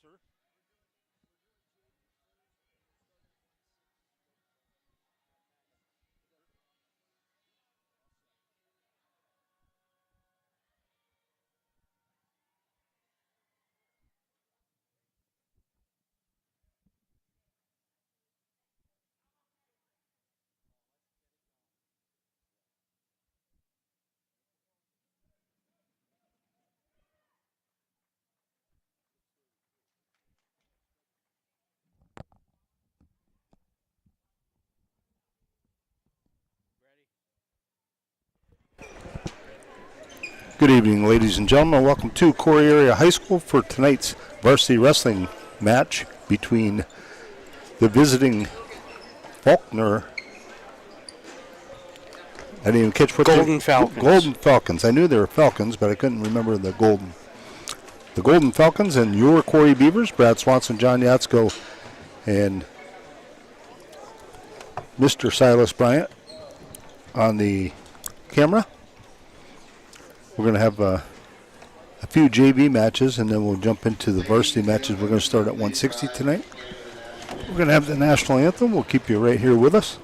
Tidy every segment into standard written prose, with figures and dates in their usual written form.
sir. Good evening, ladies and gentlemen. Welcome to Corry Area High School for tonight's varsity wrestling match between the visiting Falconer. I didn't even catch what Golden Falcons. Golden Falcons. I knew they were Falcons, but I couldn't remember the Golden. The Golden Falcons and your Corry Beavers, Brad Swanson, John Yatsko, and Mr. Silas Bryant on the camera. We're going to have a few JV matches, and then we'll jump into the varsity matches. We're going to start at 160 tonight. We're going to have the national anthem. We'll keep you right here with us.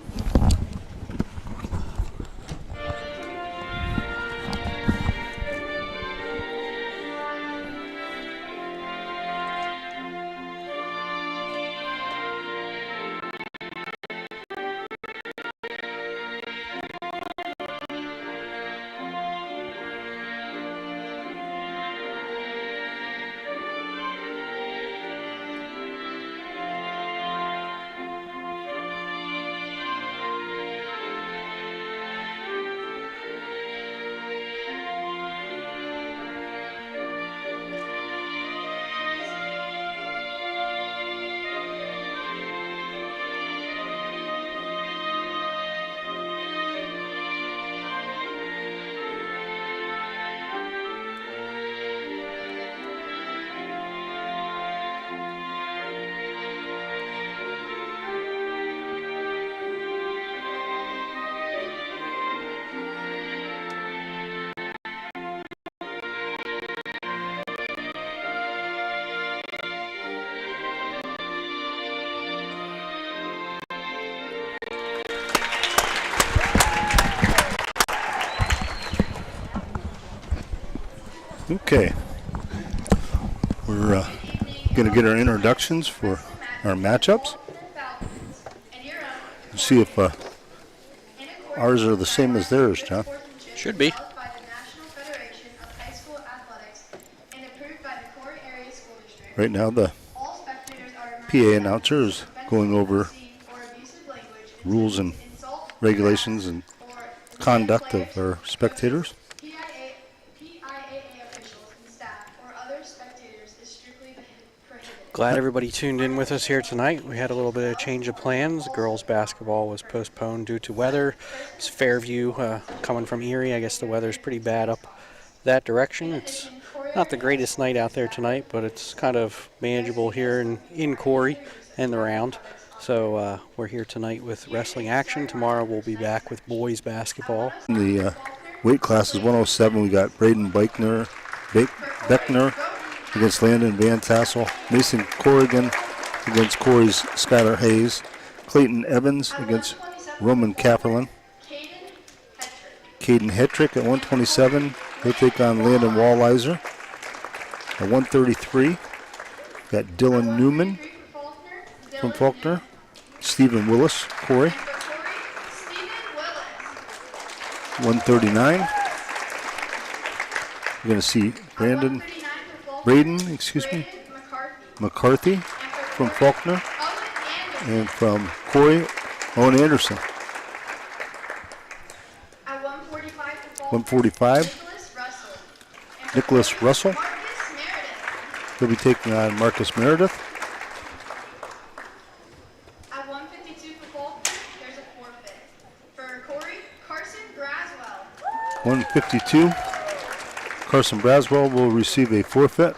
Okay, we're going to get our introductions for our matchups. See if ours are the same as theirs, John. Should be. Right now the PA announcer is going over rules and regulations and conduct of our spectators. Glad everybody tuned in with us here tonight. We had a little bit of change of plans. Girls basketball was postponed due to weather. It's Fairview coming from Erie. I guess the weather's pretty bad up that direction. It's not the greatest night out there tonight, but it's kind of manageable here in Corry and the round. So we're here tonight with wrestling action. Tomorrow we'll be back with boys basketball. The weight class is 107. We got Braden Beckner against Landon Van Tassel, Mason Corrigan against Corry's Skylar Hayes, Clayton Evans against Roman Kapperlin, Caden Hetrick at 127. He'll take on Landon Walliser. At 133, got Dylan Newman from Falconer, Stephen Willis, Corry. 139. You're going to see Braden McCarthy from Falconer, and from Corry, Owen Anderson. 145, Nicholas Russell. He'll be taking on Marcus Meredith. At 152 for Falconer, there's a forfeit. For Corry, Carson Braswell. 152. Carson Braswell will receive a forfeit.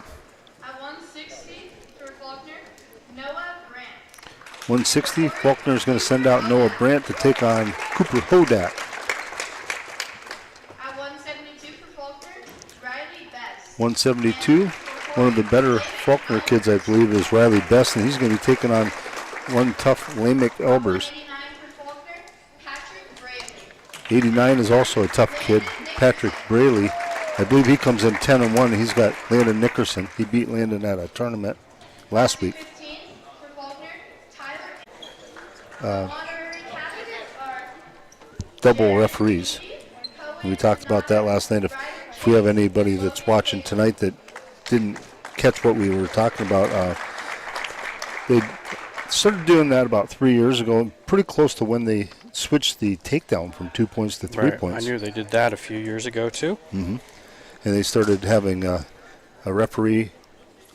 At 160 for Falconer, Noah Brandt. 160, Falconer is going to send out Noah Brandt to take on Cooper Hodak. At 172 for Falconer, Riley Best. 172, one of the better Falconer kids, I believe, is Riley Best, and he's going to be taking on one tough Lamech Elbers. 89 is also a tough kid, Patrick Braley. I believe he comes in 10-1. He's got Landon Nickerson. He beat Landon at a tournament last week. Double referees. We talked about that last night. If we have anybody that's watching tonight that didn't catch what we were talking about, they started doing that about 3 years ago, pretty close to when they switched the takedown from 2 points to 3 points. I knew they did that a few years ago too. Mm-hmm. And they started having a referee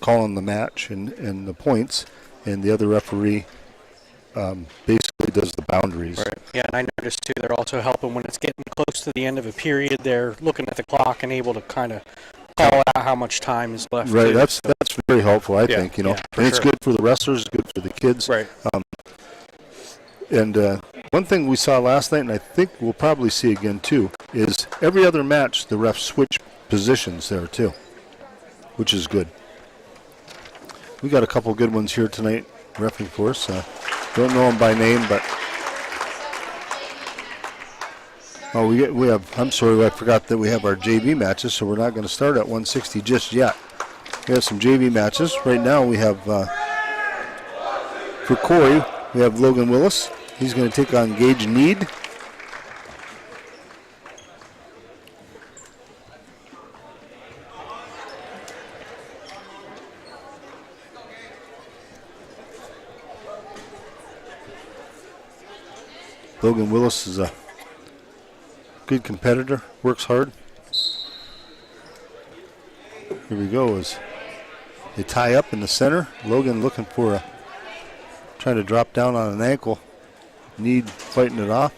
calling the match and the points, and the other referee basically does the boundaries. Right. Yeah, and I noticed too they're also helping when it's getting close to the end of a period. They're looking at the clock and able to kind of call out how much time is left. Right, too, that's very helpful, I think. And it's good for the wrestlers, good for the kids. Right. And one thing we saw last night, and I think we'll probably see again too, is every other match the refs switch positions there too, which is good. We got a couple good ones here tonight, reffing for us. Don't know them by name, but we have. I'm sorry, I forgot that we have our JV matches, so we're not going to start at 160 just yet. We have some JV matches right now. We have for Corry, we have Logan Willis. He's going to take on Gage Need. Logan Willis is a good competitor, works hard. Here we go as they tie up in the center. Logan looking for trying to drop down on an ankle. Need fighting it off.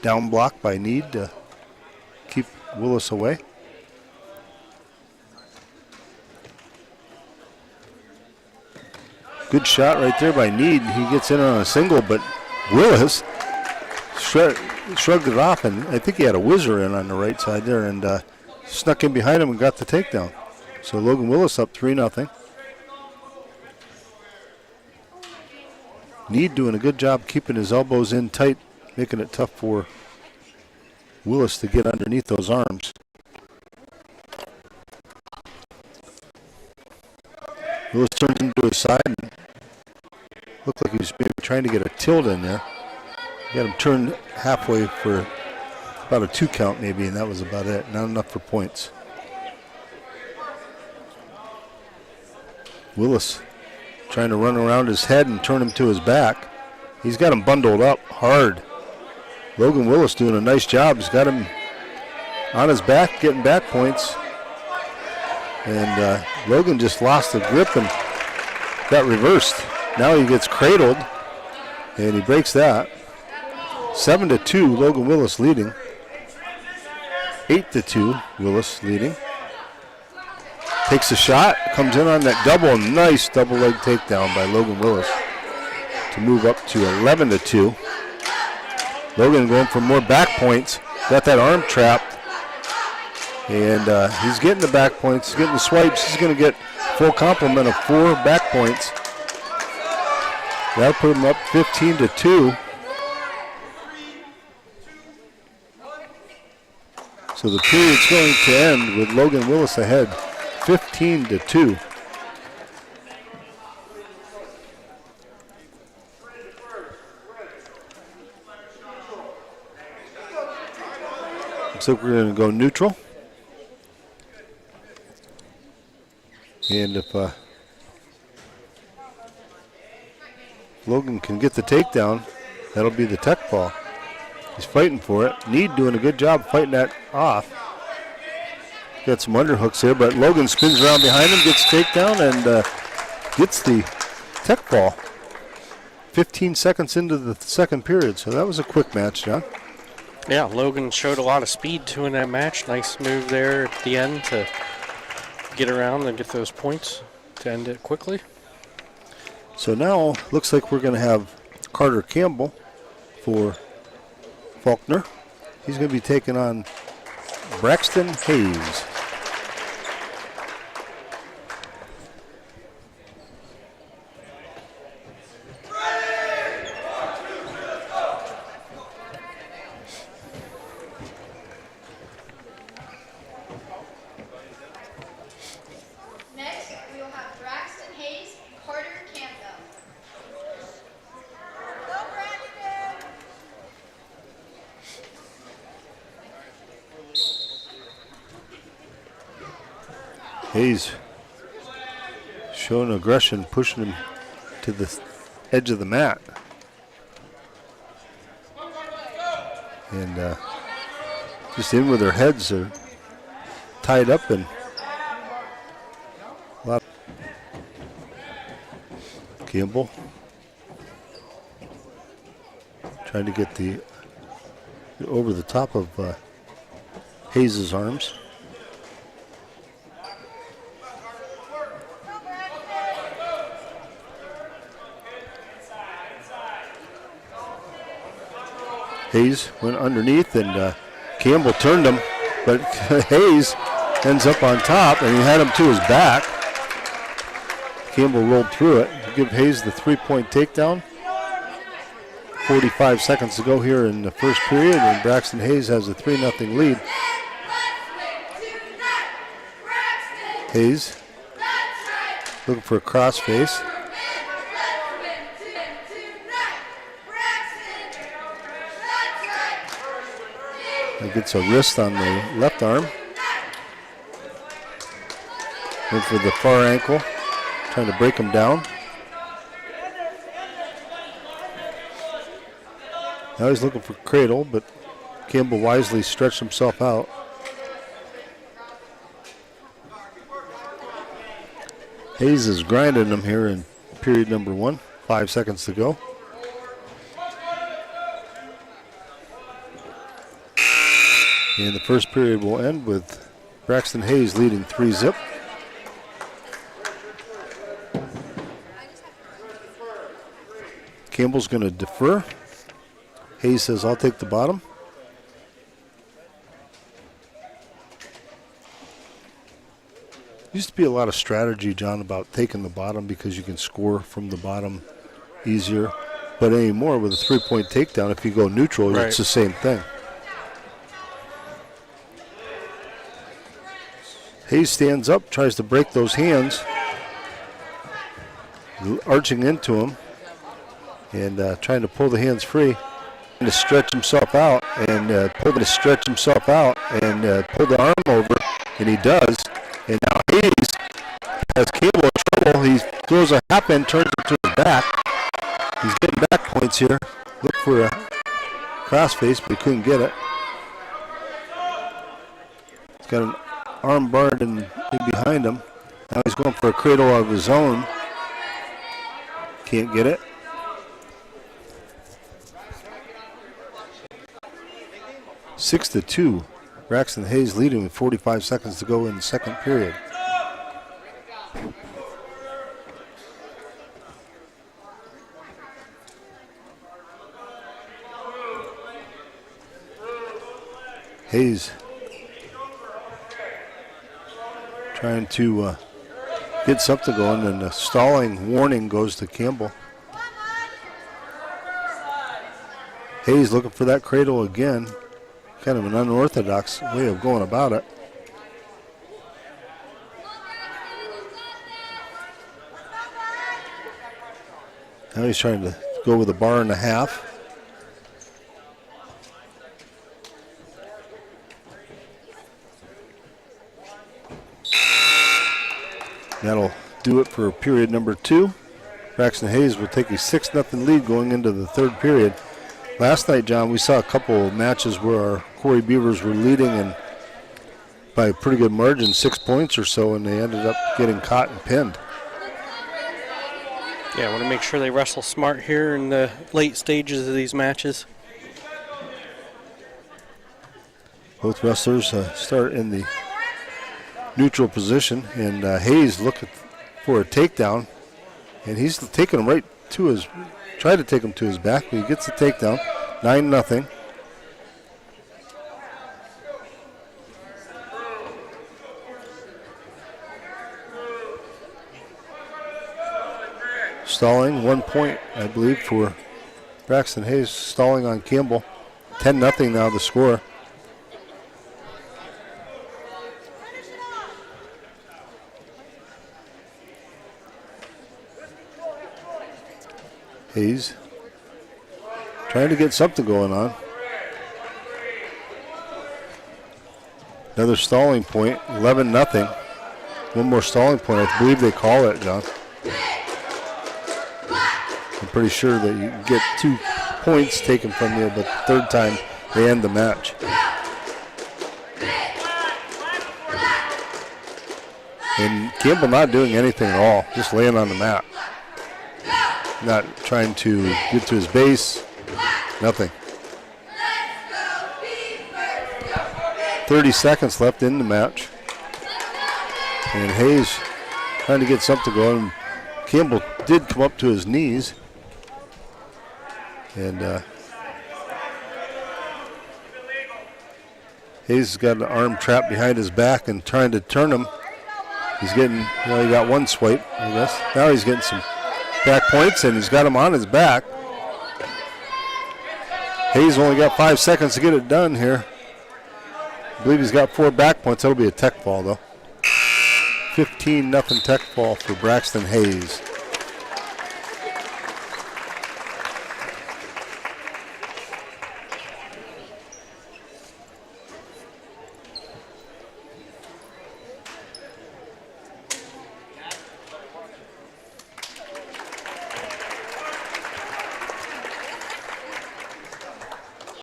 Down block by Need to keep Willis away. Good shot right there by Need. He gets in on a single, but Willis shrugged it off, and I think he had a whizzer in on the right side there and snuck in behind him and got the takedown. So Logan Willis up 3-0. Need doing a good job keeping his elbows in tight, making it tough for Willis to get underneath those arms. Willis turns into his side and looked like he was maybe trying to get a tilt in there. Got him turned halfway for about a 2 count maybe, and that was about it. Not enough for points. Willis trying to run around his head and turn him to his back. He's got him bundled up hard. Logan Willis doing a nice job. He's got him on his back, getting back points. And Logan just lost the grip and got reversed. Now he gets cradled, and he breaks that. 7-2, Logan Willis leading. 8-2, Willis leading. Takes a shot, comes in on that double, nice double leg takedown by Logan Willis to move up to 11-2. Logan going for more back points. Got that arm trapped. And he's getting the back points, he's getting the swipes. He's going to get full complement of 4 back points. That'll put him up 15-2. So the period's going to end with Logan Willis ahead, 15-2. Looks like we're going to go neutral. And if Logan can get the takedown, that'll be the tech ball. He's fighting for it. Need doing a good job fighting that off. Got some underhooks here, but Logan spins around behind him, gets takedown, and gets the tech ball. 15 seconds into the second period, so that was a quick match, John. Yeah, Logan showed a lot of speed too in that match. Nice move there at the end to get around and get those points to end it quickly. So now looks like we're going to have Carter Campbell for Falconer. He's going to be taking on Braxton Hayes. Carter Campbell. Hayes showing aggression, pushing him to the edge of the mat. And just in with their heads are tied up and a lot. Campbell trying to get the over the top of Hayes' arms. Hayes went underneath and Campbell turned him, but Hayes ends up on top and he had him to his back. Campbell rolled through it. Give Hayes the 3-point takedown. 45 seconds to go here in the first period, and Braxton Hayes has a 3-0 lead. Hayes looking for a crossface. He gets a wrist on the left arm. Went for the far ankle, trying to break him down. Now he's looking for cradle, but Campbell wisely stretched himself out. Hayes is grinding him here in period number 1. 5 seconds to go. And the first period will end with Braxton Hayes leading 3-0. Campbell's going to defer. Hayes says, I'll take the bottom. Used to be a lot of strategy, John, about taking the bottom because you can score from the bottom easier. But anymore, with a 3-point takedown, if you go neutral, right, it's the same thing. Hayes stands up, tries to break those hands, arching into him and trying to pull the hands free, to stretch himself out and pull the arm over, and he does. And now Hayes has Campbell in trouble. He throws a half end, turns it to his back. He's getting back points here. Look for a crossface, but he couldn't get it. He's got an arm barred in behind him. Now he's going for a cradle of his own. Can't get it. Six to 2. Braxton Hayes leading with 45 seconds to go in the second period. Hayes trying to get something going, and the stalling warning goes to Campbell. Hayes looking for that cradle again. Kind of an unorthodox way of going about it. Now he's trying to go with a bar and a half. That'll do it for period number 2. Braxton Hayes will take a 6-0 lead going into the third period. Last night, John, we saw a couple of matches where our Corry Beavers were leading and by a pretty good margin, 6 points or so, and they ended up getting caught and pinned. Yeah, I want to make sure they wrestle smart here in the late stages of these matches. Both wrestlers start in the neutral position, and Hayes looking for a takedown, and he's taking him right to his, tried to take him to his back, but he gets the takedown, 9-0. Stalling, 1 point, I believe, for Braxton Hayes, stalling on Campbell. 10-0 now the score. Hayes trying to get something going on. Another stalling point, 11-0. One more stalling point, I believe they call it, John. I'm pretty sure that you can get 2 points taken from you, but the third time they end the match. And Campbell not doing anything at all, just laying on the mat. Not trying to get to his base, nothing. 30 seconds left in the match. And Hayes trying to get something going. Campbell did come up to his knees. And Hayes has got an arm trapped behind his back and trying to turn him. He's getting, well, he got one swipe, I guess. Now he's getting some back points, and he's got him on his back. Hayes only got 5 seconds to get it done here. I believe he's got 4 back points. That'll be a tech fall, though. 15-0 tech fall for Braxton Hayes.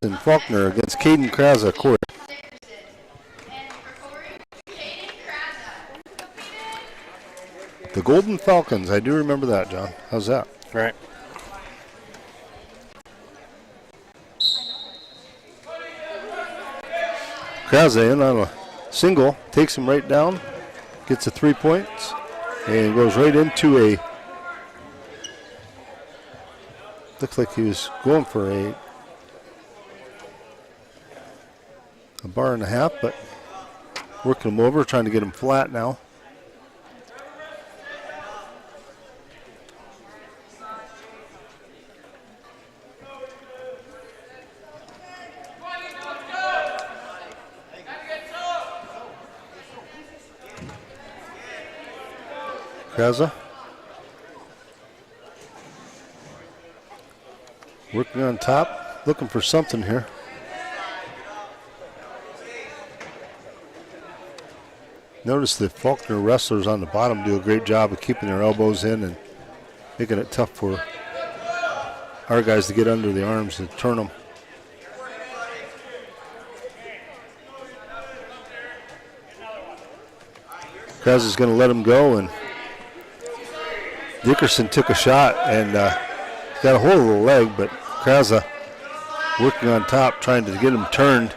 And Falconer against Caden Kraza, Corey. And for Corry, Caden Kraza. The Golden Falcons, I do remember that, John. How's that? Right. Kraza in on a single, takes him right down, gets the 3 points, and goes right into a, looks like he was going for a bar and a half, but working him over, trying to get him flat now. Kraza working on top, looking for something here. Notice the Falconer wrestlers on the bottom do a great job of keeping their elbows in and making it tough for our guys to get under the arms and turn them. Kraza's going to let him go, and Dickerson took a shot and got a hold of the leg, but Kraza working on top, trying to get him turned.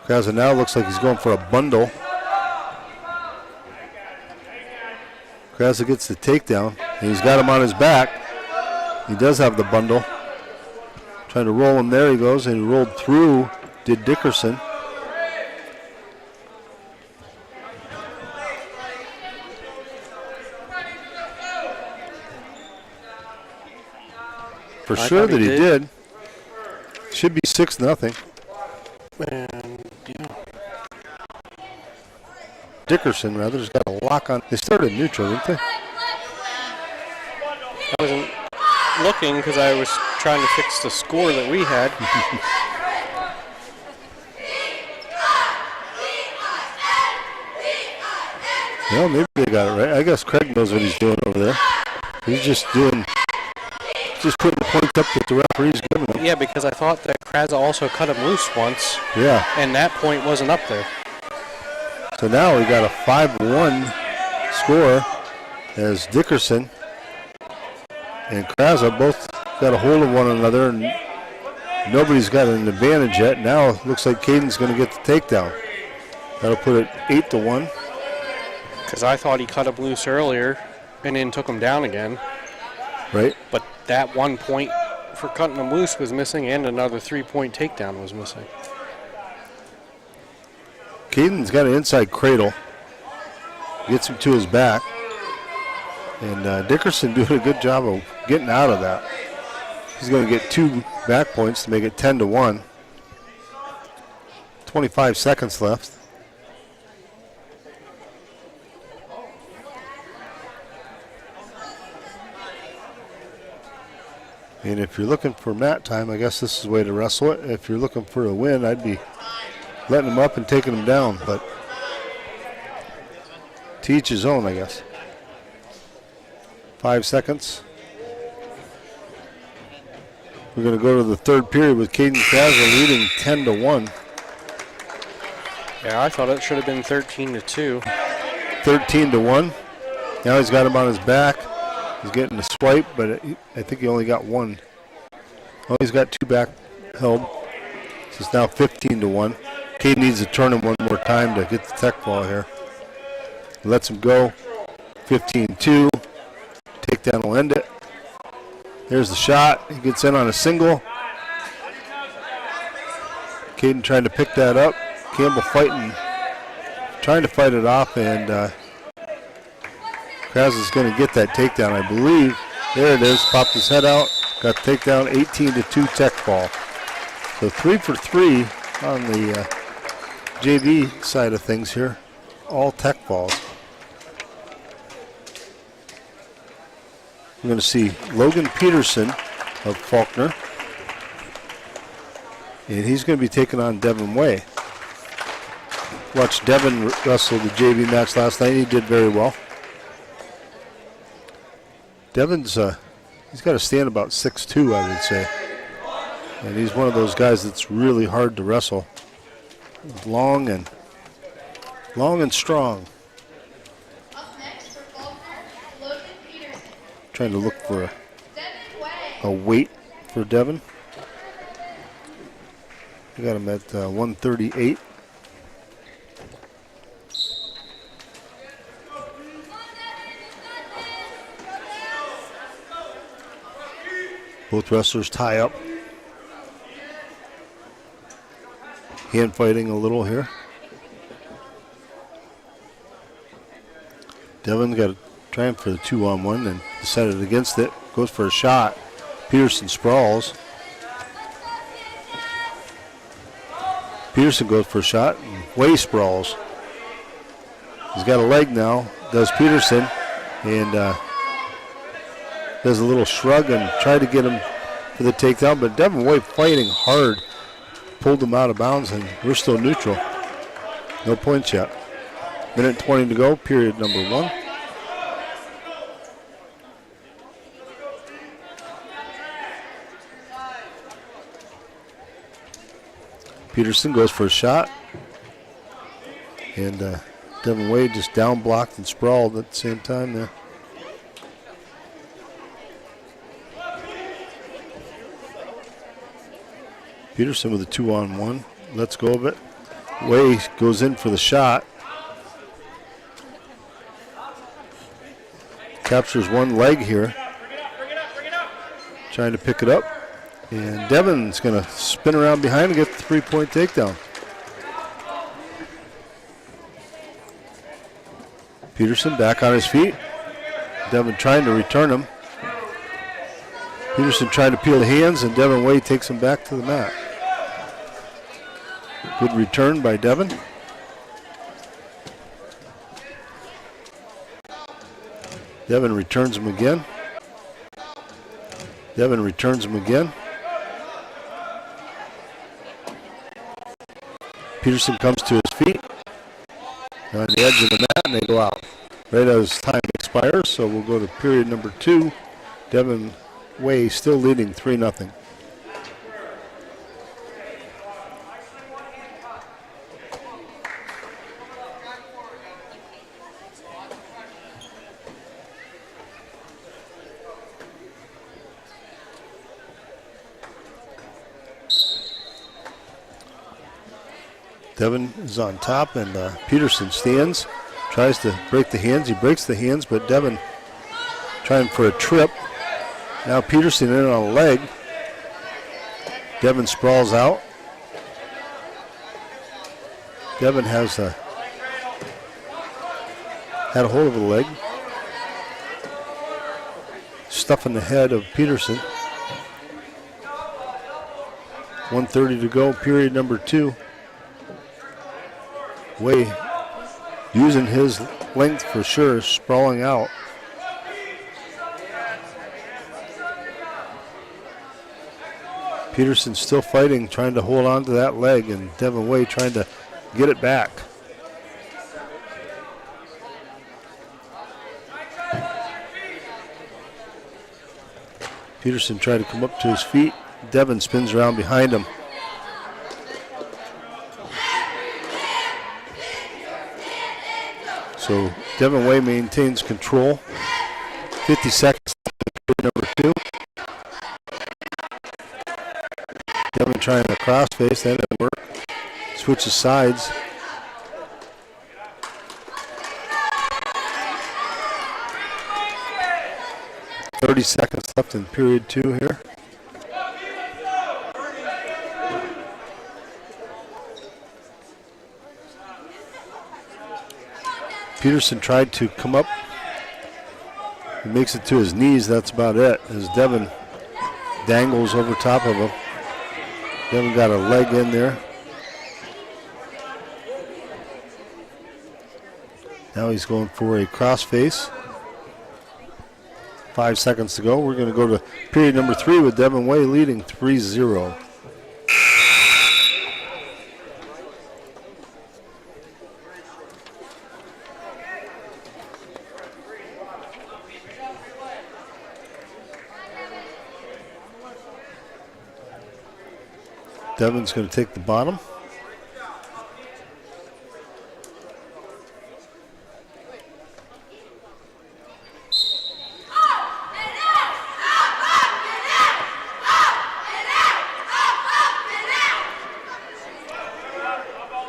Kraza now looks like he's going for a bundle. Kraza gets the takedown, and he's got him on his back. He does have the bundle. Trying to roll him, there he goes, and he rolled through, did Dickerson. For sure that he did. Should be 6-0. And, yeah. Dickerson, rather, has got a lock on. They started neutral, didn't they? I wasn't looking because I was trying to fix the score that we had. Well, maybe they got it right. I guess Craig knows what he's doing over there. He's just putting the points up that the referee's giving him. Yeah, because I thought that Kraza also cut him loose once. Yeah. And that point wasn't up there. So now we got a 5-1 score as Dickerson and Kraza both got a hold of one another, and nobody's got an advantage yet. Now it looks like Caden's going to get the takedown. That'll put it 8-1. Because I thought he cut him loose earlier and then took him down again. Right. But that 1 point for cutting him loose was missing, and another 3-point takedown was missing. Caden's got an inside cradle. Gets him to his back. And Dickerson doing a good job of getting out of that. He's going to get 2 back points to make it 10-1. 25 seconds left. And if you're looking for mat time, I guess this is the way to wrestle it. If you're looking for a win, I'd be letting them up and taking them down. But to each his own, I guess. 5 seconds. We're going to go to the third period with Caden Krasler leading 10-1. Yeah, I thought it should have been 13-2. 13-1. Now he's got him on his back. He's getting a swipe, but I think he only got one. Oh, he's got two back held. So it's now 15-1. Caden needs to turn him one more time to get the tech ball here. Lets him go. 15-2. Takedown will end it. There's the shot. He gets in on a single. Caden trying to pick that up. Campbell trying to fight it off, and Kraz is going to get that takedown, I believe. There it is. Popped his head out. Got the takedown. 18-2 tech ball. So 3 for 3 on the JV side of things here. All tech balls. We're going to see Logan Peterson of Falconer. And he's going to be taking on Devin Way. Watched Devin wrestle the JV match last night. He did very well. Devin's he's got to stand about 6'2", I would say. And he's one of those guys that's really hard to wrestle. Long and strong. Up next for Falconer, Logan Peterson. Trying to look for Devin Way. a weight for Devin. We got him at 138. Both wrestlers tie up. Hand fighting a little here. Devin got a trying for the 2-on-1 and decided against it. Goes for a shot. Peterson sprawls. Peterson goes for a shot and Way sprawls. He's got a leg now, does Peterson, and does a little shrug and tried to get him for the takedown, but Devin Way fighting hard, pulled him out of bounds, and we're still neutral. No points yet. Minute 20 to go, period number 1. Peterson goes for a shot, and Devin Wade just down blocked and sprawled at the same time there. Peterson with a 2-on-1, lets go of it. Way goes in for the shot. Captures one leg here. Trying to pick it up. And Devin's going to spin around behind and get the 3-point takedown. Peterson back on his feet. Devin trying to return him. Peterson trying to peel the hands, and Devin Way takes him back to the mat. Good return by Devin. Devin returns him again. Devin returns him again. Peterson comes to his feet on the edge of the mat, and they go out. Right as time expires, so we'll go to period number 2. Devin Way still leading 3-0. Devin is on top, and Peterson stands, tries to break the hands. He breaks the hands, but Devin trying for a trip. Now Peterson in on a leg. Devin sprawls out. Devin has had a hold of the leg. Stuffing the head of Peterson. 1:30 to go, period number 2. Way using his length for sure, sprawling out. Peterson still fighting, trying to hold on to that leg, and Devin Way trying to get it back. Peterson tried to come up to his feet. Devin spins around behind him. So Devin Way maintains control. 50 seconds, number 2. Devin trying a crossface, that didn't work. Switches sides. .30 seconds left in period 2 here. Peterson tried to come up. He makes it to his knees, that's about it, as Devin dangles over top of him. Devin got a leg in there. Now he's going for a crossface. 5 seconds to go. We're going to go to period number 3 with Devin Way leading 3-0. Devin's going to take the bottom.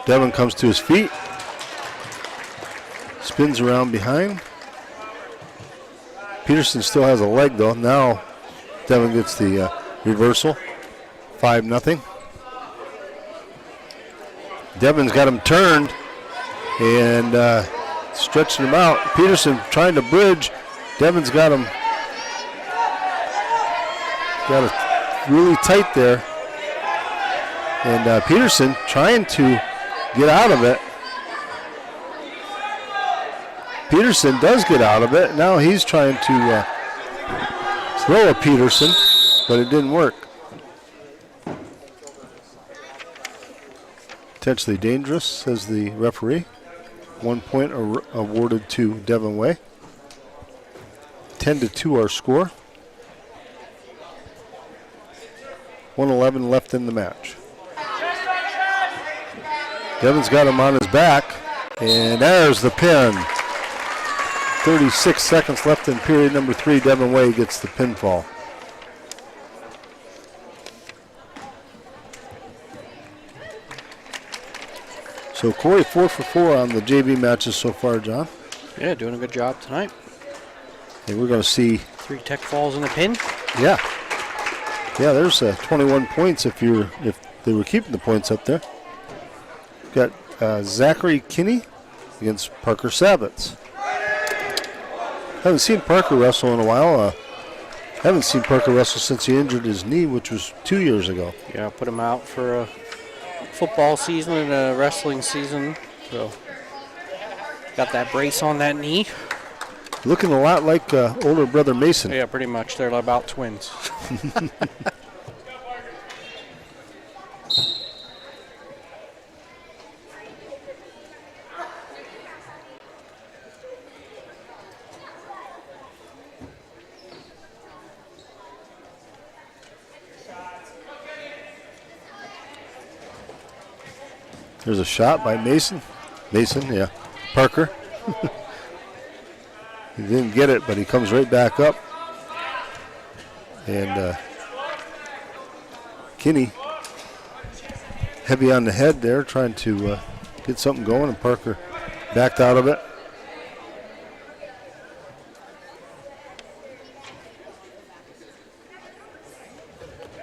Devin comes to his feet, spins around behind. Peterson still has a leg though. Now Devin gets the reversal. 5-0. Devin's got him turned and stretching him out. Peterson trying to bridge. Devin's got him it really tight there. And Peterson trying to get out of it. Peterson does get out of it. Now he's trying to throw a Peterson, but it didn't work. Potentially dangerous, says the referee. 1 point awarded to Devin Way. 10-2 our score. 1:11 left in the match. Devin's got him on his back, and there's the pin. 36 seconds left in period number 3. Devin Way gets the pinfall. So Corry 4 for 4 on the JV matches so far, John. Yeah, doing a good job tonight. And we're going to see 3 tech falls in the pin. Yeah, there's 21 points if they were keeping the points up there. Got Zachary Kinney against Parker Savitz. Haven't seen Parker wrestle in a while. Haven't seen Parker wrestle since he injured his knee, which was 2 years ago. Yeah, put him out for a football season and a wrestling season. So got that brace on that knee. Looking a lot like older brother Mason. Yeah, pretty much. They're about twins. There's a shot by Mason. Yeah. Parker. He didn't get it, but he comes right back up. And Kinney, heavy on the head there, trying to get something going, and Parker backed out of it.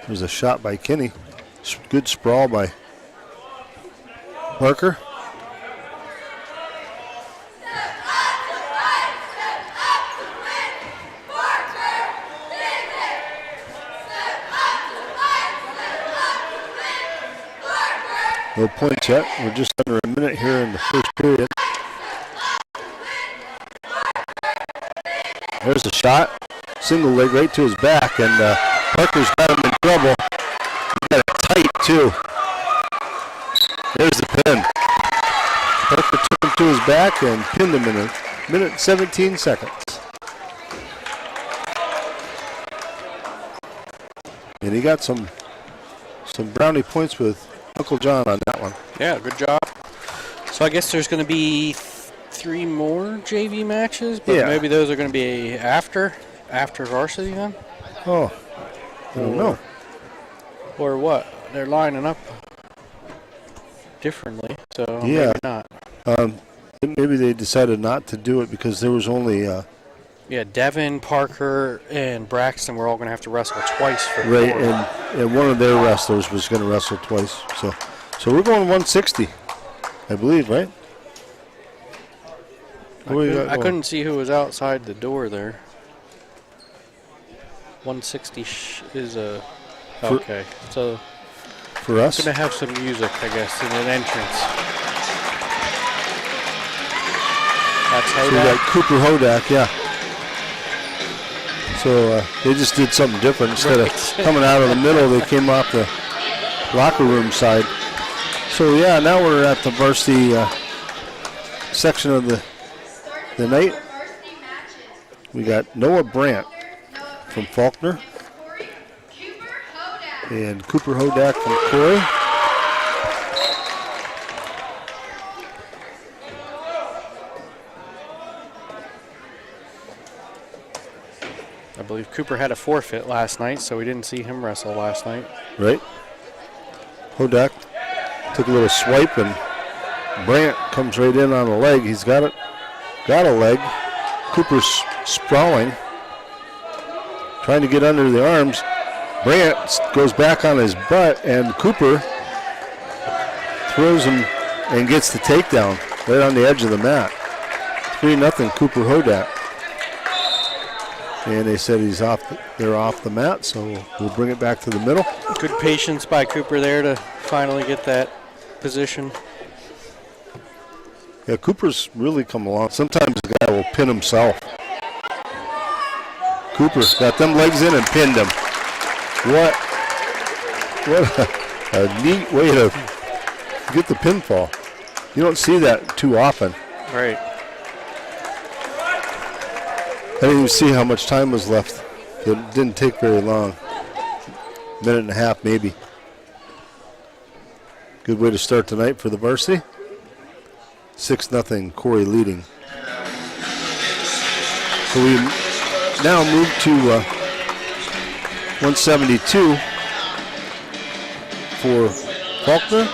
There's a shot by Kinney. Good sprawl by Parker. No points yet. We're just under a minute here in the first period. There's a shot. Single leg right to his back, and Parker's got him in trouble. tight, too. There's the pin. Parker took him to his back and pinned him in a minute and 17 seconds. And he got some brownie points with Uncle John on that one. Yeah, good job. So I guess there's going to be 3 more JV matches, but maybe those are going to be after varsity then? Oh, I don't know. Or what? They're lining up differently, so maybe not. Maybe they decided not to do it because there was only... Devin, Parker, and Braxton were all going to have to wrestle twice for right, and one of their wrestlers was going to wrestle twice. So we're going 160, I believe, right? I couldn't see who was outside the door there. 160 is a... Okay, so... For us? Going to have some music, I guess, in an entrance. That's So we got Cooper Hodak, yeah. So they just did something different. Instead of coming out of the middle, they came off the locker room side. So yeah, now we're at the varsity section of the night. We got Noah Brandt from Falconer and Cooper Hodak from Corry. I believe Cooper had a forfeit last night, so we didn't see him wrestle last night. Right. Hodak took a little swipe, and Brandt comes right in on a leg. He's got a leg. Cooper's sprawling, trying to get under the arms. Brandt goes back on his butt, and Cooper throws him and gets the takedown right on the edge of the mat. 3-0 Cooper Hodak. And they said they're off the mat, so we'll bring it back to the middle. Good patience by Cooper there to finally get that position. Yeah, Cooper's really come along. Sometimes the guy will pin himself. Cooper got them legs in and pinned him. What a neat way to get the pinfall. You don't see that too often. Right. I didn't even see how much time was left. It didn't take very long. Minute and a half, maybe. Good way to start tonight for the varsity. 6-0, Corry leading. So we now move to 172 for Falconer.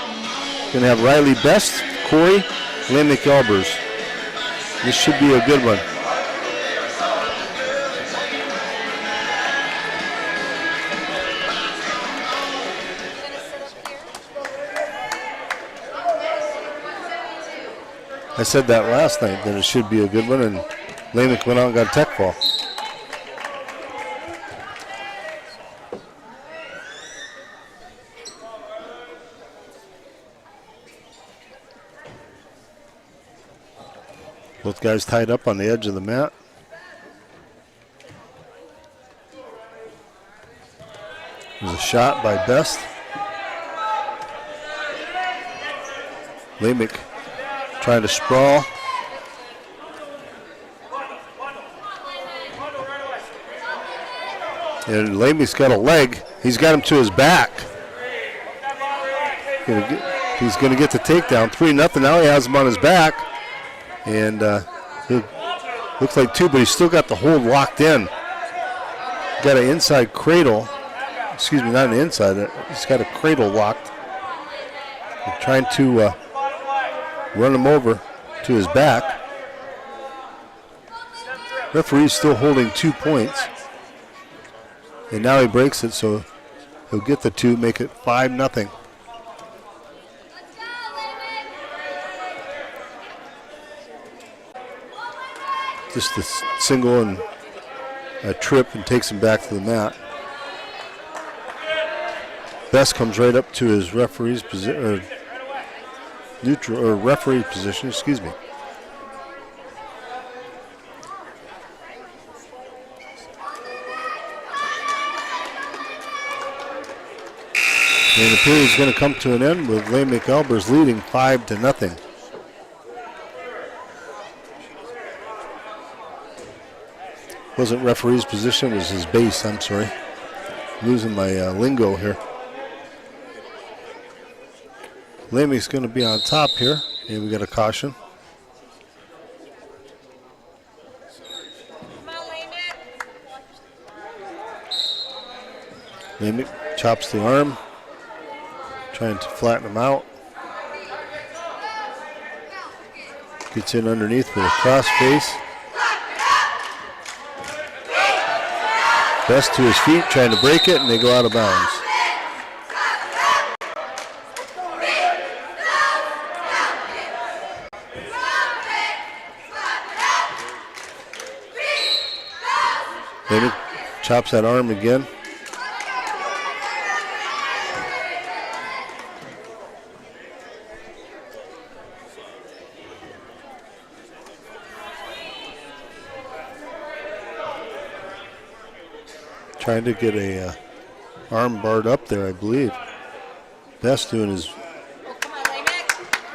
Going to have Riley Best, Corry, Lamech Albers. This should be a good one. I said that last night, that it should be a good one, and Lamech went out and got a tech fall. Both guys tied up on the edge of the mat. There's a shot by Best. Lamech trying to sprawl. And Lamech's got a leg. He's got him to his back. He's going to get the takedown. 3-0. Now he has him on his back. And it looks like 2, but he's still got the hold locked in. Got an inside cradle. Excuse me, not an inside. He's got a cradle locked. They're trying to run him over to his back. Referee's still holding 2 points. And now he breaks it, so he'll get the 2, make it 5-0. Just a single and a trip and takes him back to the mat. Best comes right up to his referee's position, neutral or referee position, excuse me. And the period is going to come to an end with Lane McElbers leading 5-0. Wasn't referee's position, it was his base, I'm sorry. Losing my lingo here. Lamey's going to be on top here, and we got a caution. Lamey chops the arm, trying to flatten him out. Gets in underneath with a cross face. Best to his feet, trying to break it, and they go out of bounds. Maybe chops that arm again. Trying to get a arm barred up there, I believe. Best doing his.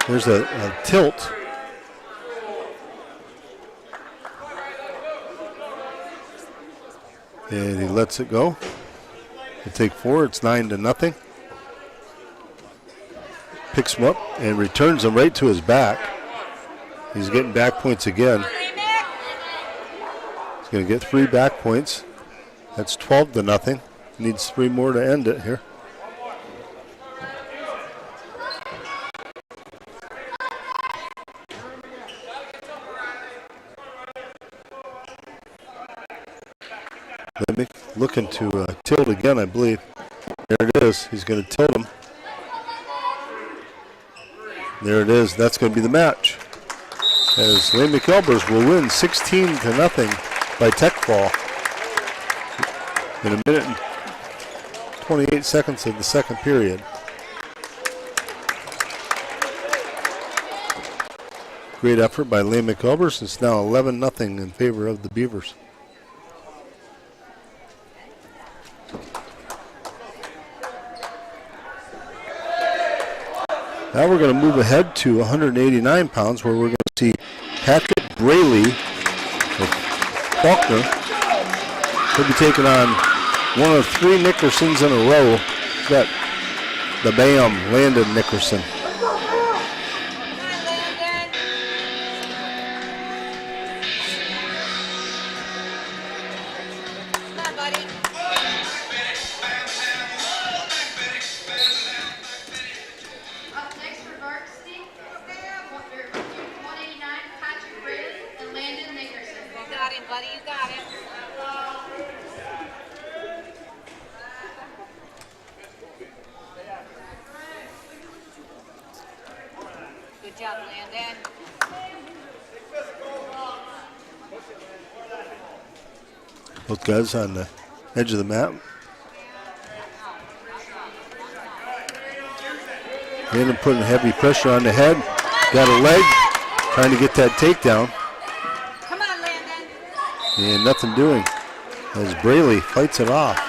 There's a tilt. And he lets it go. He'll take 4. It's 9-0. Picks him up and returns him right to his back. He's getting back points again. He's going to get 3 back points. That's 12-0. Needs 3 more to end it here. Looking to tilt again, I believe. There it is. He's going to tilt him. There it is. That's going to be the match. As Lane McElbers will win 16-0 by tech fall in a minute and 28 seconds of the second period. Great effort by Lane McElbers. It's now 11-0 in favor of the Beavers. Now we're going to move ahead to 189 pounds, where we're going to see Patrick Braley of Falconer. He'll be taking on one of 3 Nickersons in a row. He's got the BAM, Landon Nickerson. Up next for varsity, 189, Patrick Braley and Landon Nickerson. You got him, buddy. You got him. Good job, Landon. Both guys on the edge of the mat. Landon putting heavy pressure on the head. Got a leg. Trying to get that takedown. Come on, Landon. And nothing doing as Braley fights it off.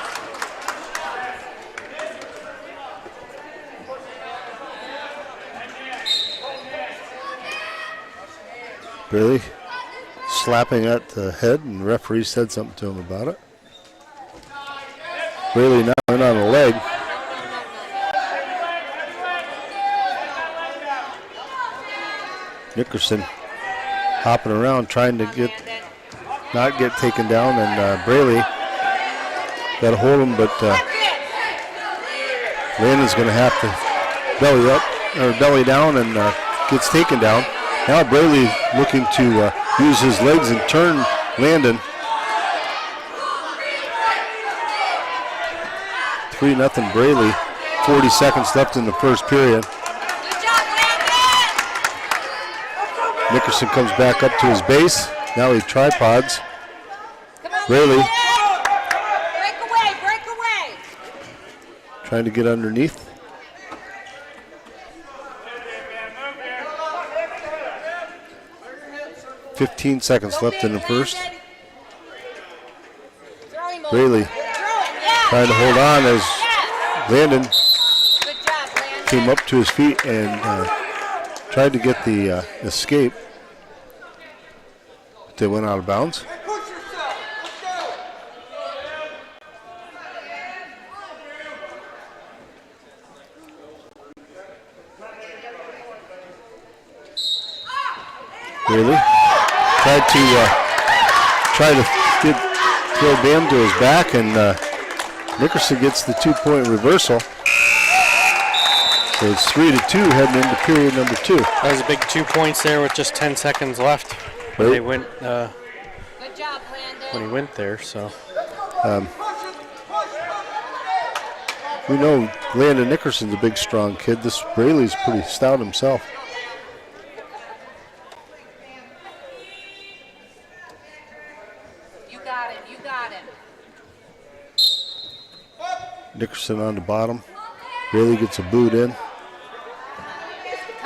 Braley slapping at the head, and the referee said something to him about it. Braley now in on a leg. Nickerson hopping around trying to not get taken down, and Braley got to hold him, but Landon's going to have to belly up or belly down, and gets taken down. Now Braley looking to use his legs and turn Landon. 3-0 Braley. 40 seconds left in the first period. Nickerson comes back up to his base. Now he tripods. Braley Break away. trying to get underneath. $15 seconds left in the first. Braley trying to hold on as Landon came up to his feet and tried to get the escape. But they went out of bounds. Really? Tried to throw Bam to his back, and Nickerson gets the 2-point reversal. So it's 3-2 heading into period number 2. That was a big 2 points there with just 10 seconds left when Right. they went. Good job, Landon. When he went there, so We know Landon Nickerson's a big, strong kid. This Braley's pretty stout himself. You got him. You got him. Nickerson on the bottom. Braley gets a boot in. Come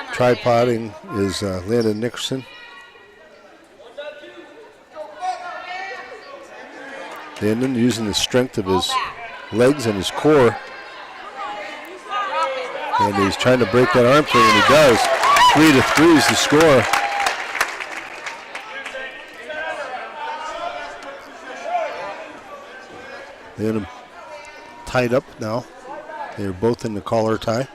on, Tripoding is Landon Nickerson. Landon using the strength of his legs and his core. And he's trying to break that arm frame, and he does. 3-3 is the score. Landon tied up now. They're both in the collar tie.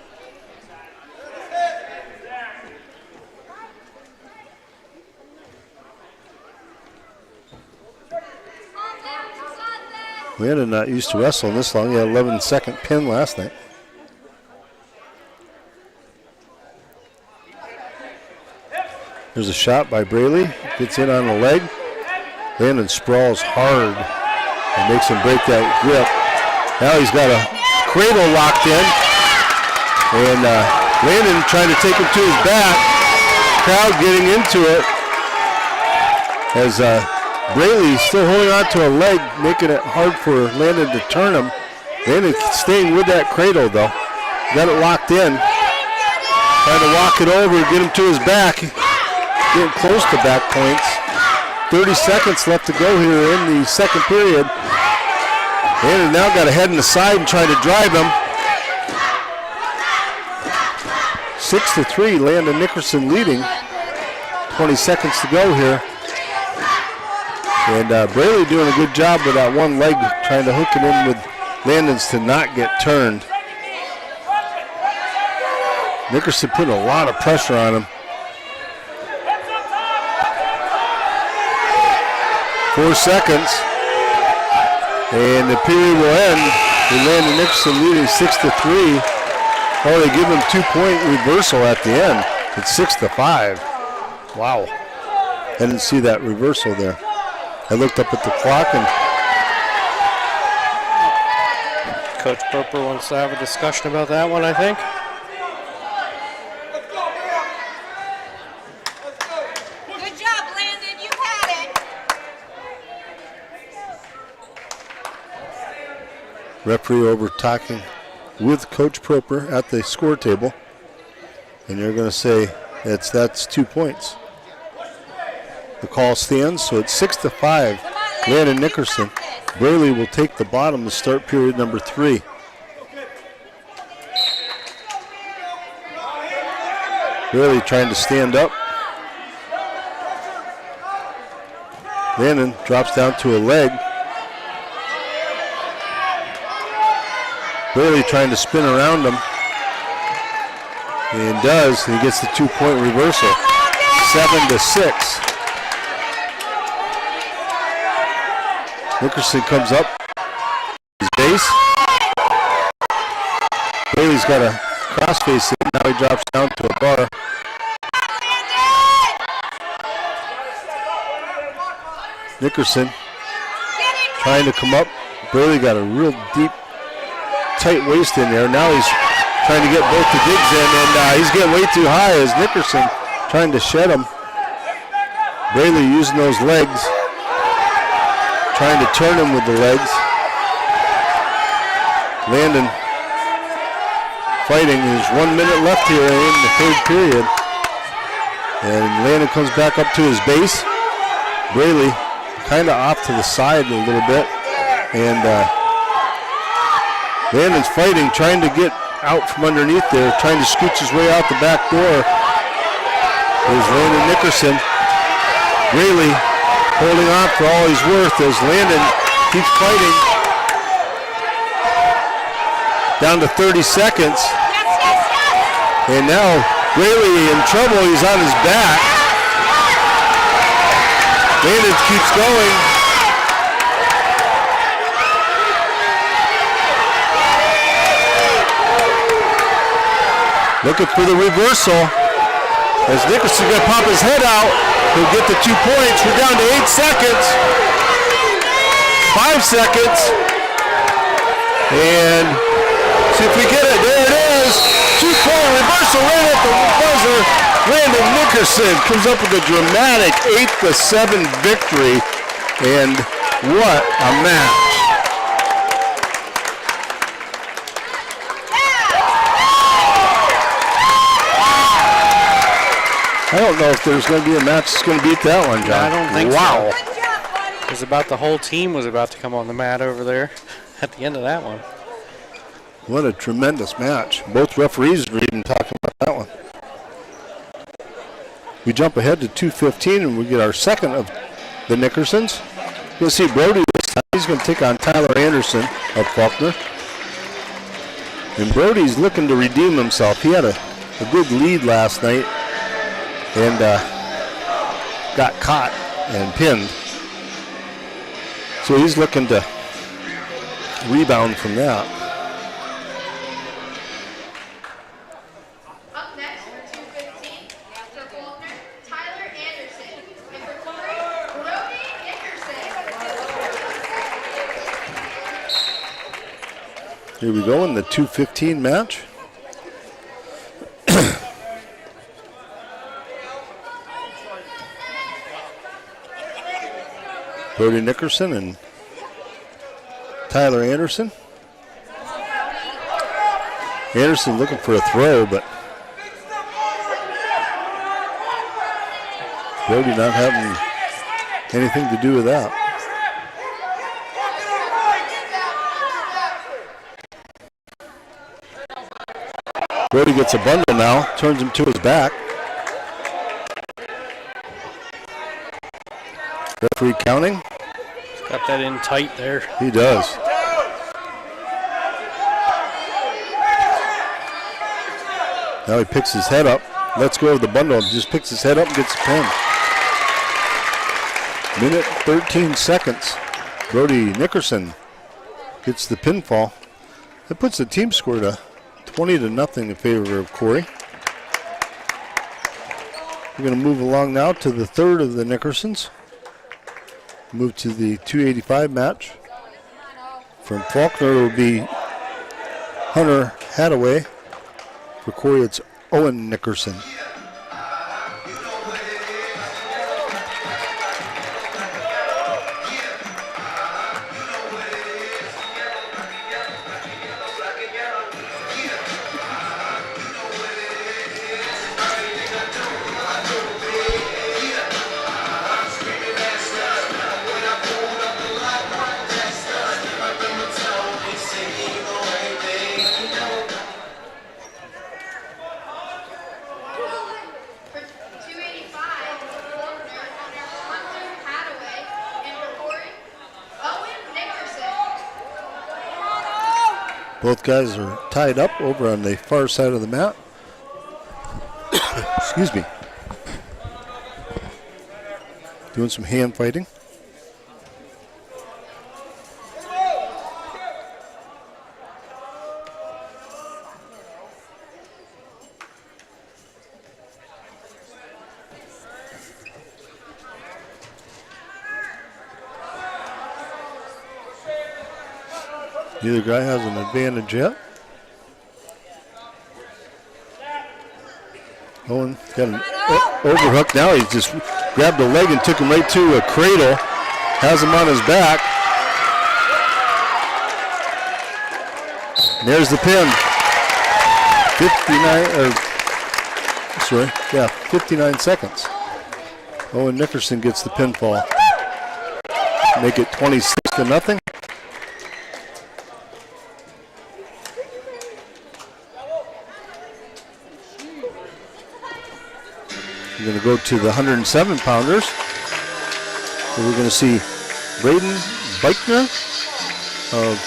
Landon not used to wrestling this long. He had 11-second pin last night. There's a shot by Braley. Gets in on the leg. Landon sprawls hard and makes him break that grip. Now he's got a cradle locked in. And Landon trying to take him to his back. Crowd getting into it. As Braley still holding on to a leg, making it hard for Landon to turn him. Landon staying with that cradle though. Got it locked in. Trying to walk it over, get him to his back. Getting close to back points. 30 seconds left to go here in the second period. Landon now got a head in the side and trying to drive him. 6-3, Landon Nickerson leading. 20 seconds to go here. And Braley doing a good job with that one leg, trying to hook it in with Landon's to not get turned. Nickerson putting a lot of pressure on him. 4 seconds. And the period will end with Landon Nickerson leading 6-3. Oh, they give him 2-point reversal at the end. It's 6-5. Wow. I didn't see that reversal there. I looked up at the clock and Coach Proper wants to have a discussion about that one, I think. Good job, Landon. You had it. referee over talking with Coach Proper at the score table. And they're going to say that's 2 points. The call stands, so it's 6-5. Landon Nickerson. Braley will take the bottom to start period number 3. Braley trying to stand up. Landon drops down to a leg. Braley trying to spin around him. And does. He gets the 2-point reversal. 7-6. Nickerson comes up. His base. Braley's got a crossface in. Now he drops down to a bar. Nickerson trying to come up. Braley got a real deep, tight waist in there. Now he's trying to get both the digs in, and he's getting way too high as Nickerson trying to shed him. Braley using those legs, trying to turn him with the legs. Landon fighting. There's 1 minute left here in the third period. And Landon comes back up to his base. Braley kind of off to the side a little bit. And Landon's fighting, trying to get out from underneath there, trying to scooch his way out the back door. There's Landon Nickerson. Really holding on for all he's worth as Landon keeps fighting. Down to 30 seconds. And now Rayleigh in trouble. He's on his back. Landon keeps going. Looking for the reversal. As Nickerson's going to pop his head out, he'll get the 2 points. We're down to 8 seconds. 5 seconds. And see if we get it. There it is. 2-point reversal right at the buzzer. Landon Nickerson comes up with a dramatic 8-7 victory. And what a match. I don't know if there's going to be a match that's going to beat that one, John. I don't think wow. so. It was about the whole team was about to come on the mat over there at the end of that one. What a tremendous match. Both referees were even talking about that one. We jump ahead to 2:15 and we get our second of the Nickersons. You'll see Brody this time. He's going to take on Tyler Anderson of Falconer. And Brody's looking to redeem himself. He had a good lead last night and got caught and pinned. So he's looking to rebound from that. Up next for 2:15, for Falconer, Tyler Anderson. And for Corry, Brody Nickerson. Here we go in the 2:15 match. Brody Nickerson and Tyler Anderson. Anderson looking for a throw, but Brody not having anything to do with that. Brody gets a bundle now, turns him to his back. Referee counting. He's got that in tight there. He does. Now he picks his head up, lets go of the bundle, just picks his head up and gets the pin. Minute 13 seconds. Brody Nickerson gets the pinfall. That puts the team score to 20-0 in favor of Corry. We're going to move along now to the third of the Nickersons. Move to the 285 match. From Falconer it will be Hunter Hadaway. For Corry it's Owen Nickerson. Both guys are tied up over on the far side of the mat. Excuse me. Doing some hand fighting. Neither guy has an advantage yet. Owen got an overhook. Now he's just grabbed a leg and took him right to a cradle. Has him on his back. And there's the pin. 59 seconds. Owen Nickerson gets the pinfall. Make it 26-0. going to go to the 107-pounders. So we're going to see Braden Beichner of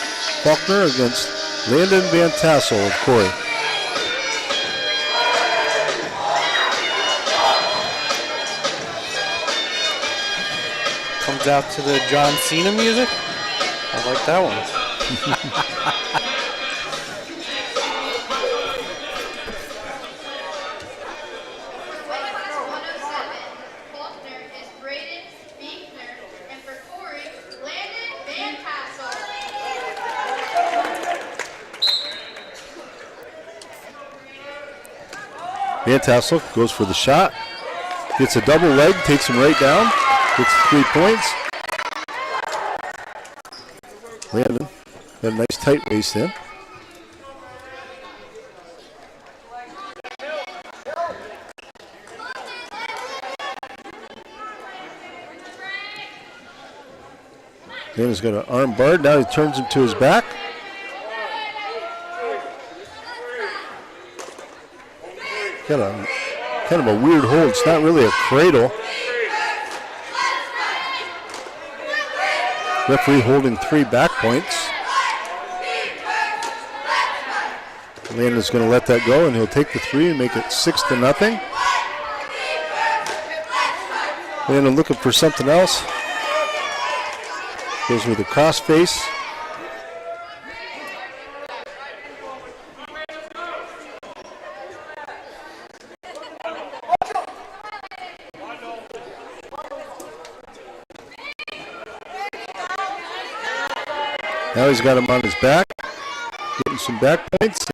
Falconer against Landon Van Tassel of Corry. Comes out to the John Cena music. I like that one. Falconer is Braden Beekner, and for Corry, Landon Van Tassel. Van Tassel goes for the shot, gets a double leg, takes him right down, gets 3 points. Landon got a nice tight waist in. Landon's got an arm barred, now he turns him to his back. Got a kind of a weird hold. It's not really a cradle. Referee holding 3 back points. Landon's going to let that go, and he'll take the 3 and make it 6-0. Landon looking for something else. Goes with a cross face. Now he's got him on his back, getting some back points,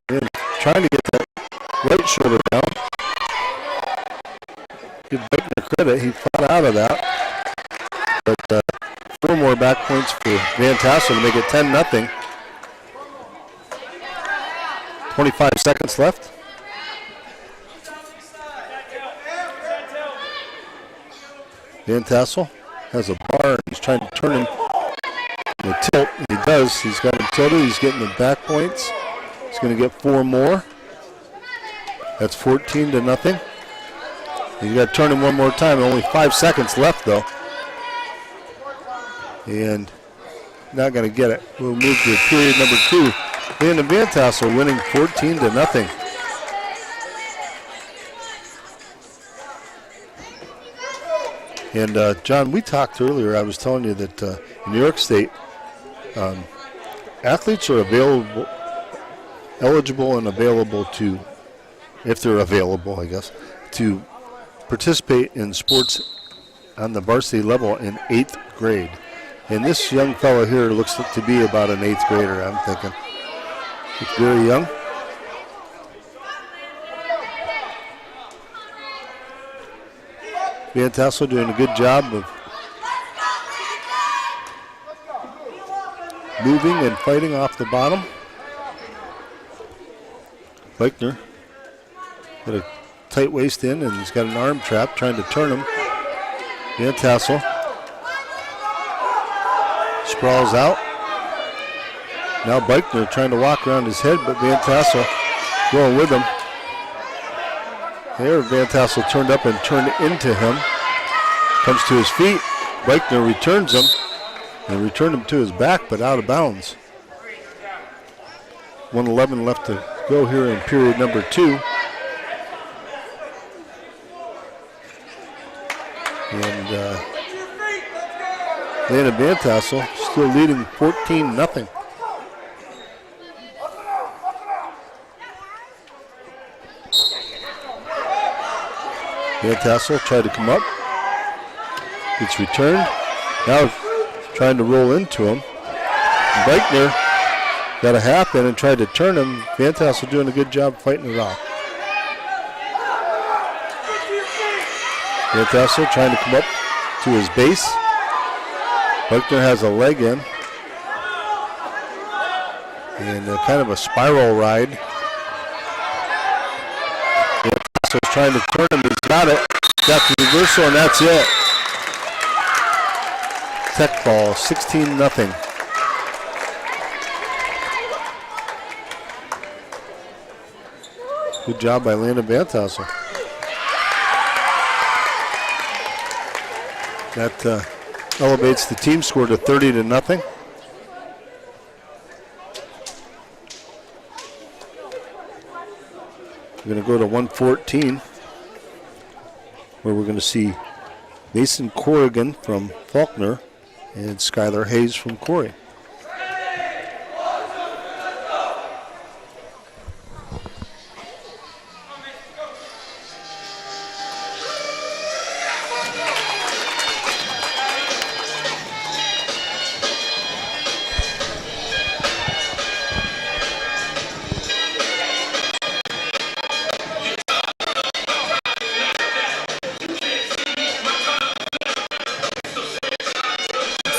and trying to get that right shoulder down. Give Beckner credit, he fought out of that. But 4 more back points for Van Tassel to make it 10-0. 25 seconds left. Van Tassel has a bar, and he's trying to turn him in a tilt. He does. He's got him tilted. He's getting the back points. He's going to get 4 more. That's 14-0. He's got to turn him one more time. Only 5 seconds left, though. And not going to get it. We'll move to period number 2. Landon Van Tassel winning 14-0. And John, we talked earlier. I was telling you that in New York State, athletes are eligible and available to, if they're available, I guess, to participate in sports on the varsity level in 8th grade. And this young fellow here looks to be about an 8th grader, I'm thinking. He's very young. Van Tassel doing a good job of moving and fighting off the bottom. Falconer got a tight waist in, and he's got an arm trap trying to turn him. Van Tassel sprawls out. Now Falconer trying to walk around his head, but Van Tassel going with him. There, Van Tassel turned up and turned into him. Comes to his feet. Falconer returns him and returned him to his back, but out of bounds. 1:11 left to go here in period number 2. And Landon Van Tassel still leading 14-0. Van Tassel tried to come up. It's returned. Now trying to roll into him. Falconer got a half in and tried to turn him. Van Tassel doing a good job fighting it off. Van Tassel trying to come up to his base. Falconer has a leg in. And kind of a spiral ride. Van Tassel's trying to turn him. He's got it. Got the reversal, and that's it. Tech ball, 16-0. Good job by Landon Banthauser. That elevates the team score to 30-0. We're going to go to 114, where we're going to see Mason Corrigan from Falconer and Skylar Hayes from Corry.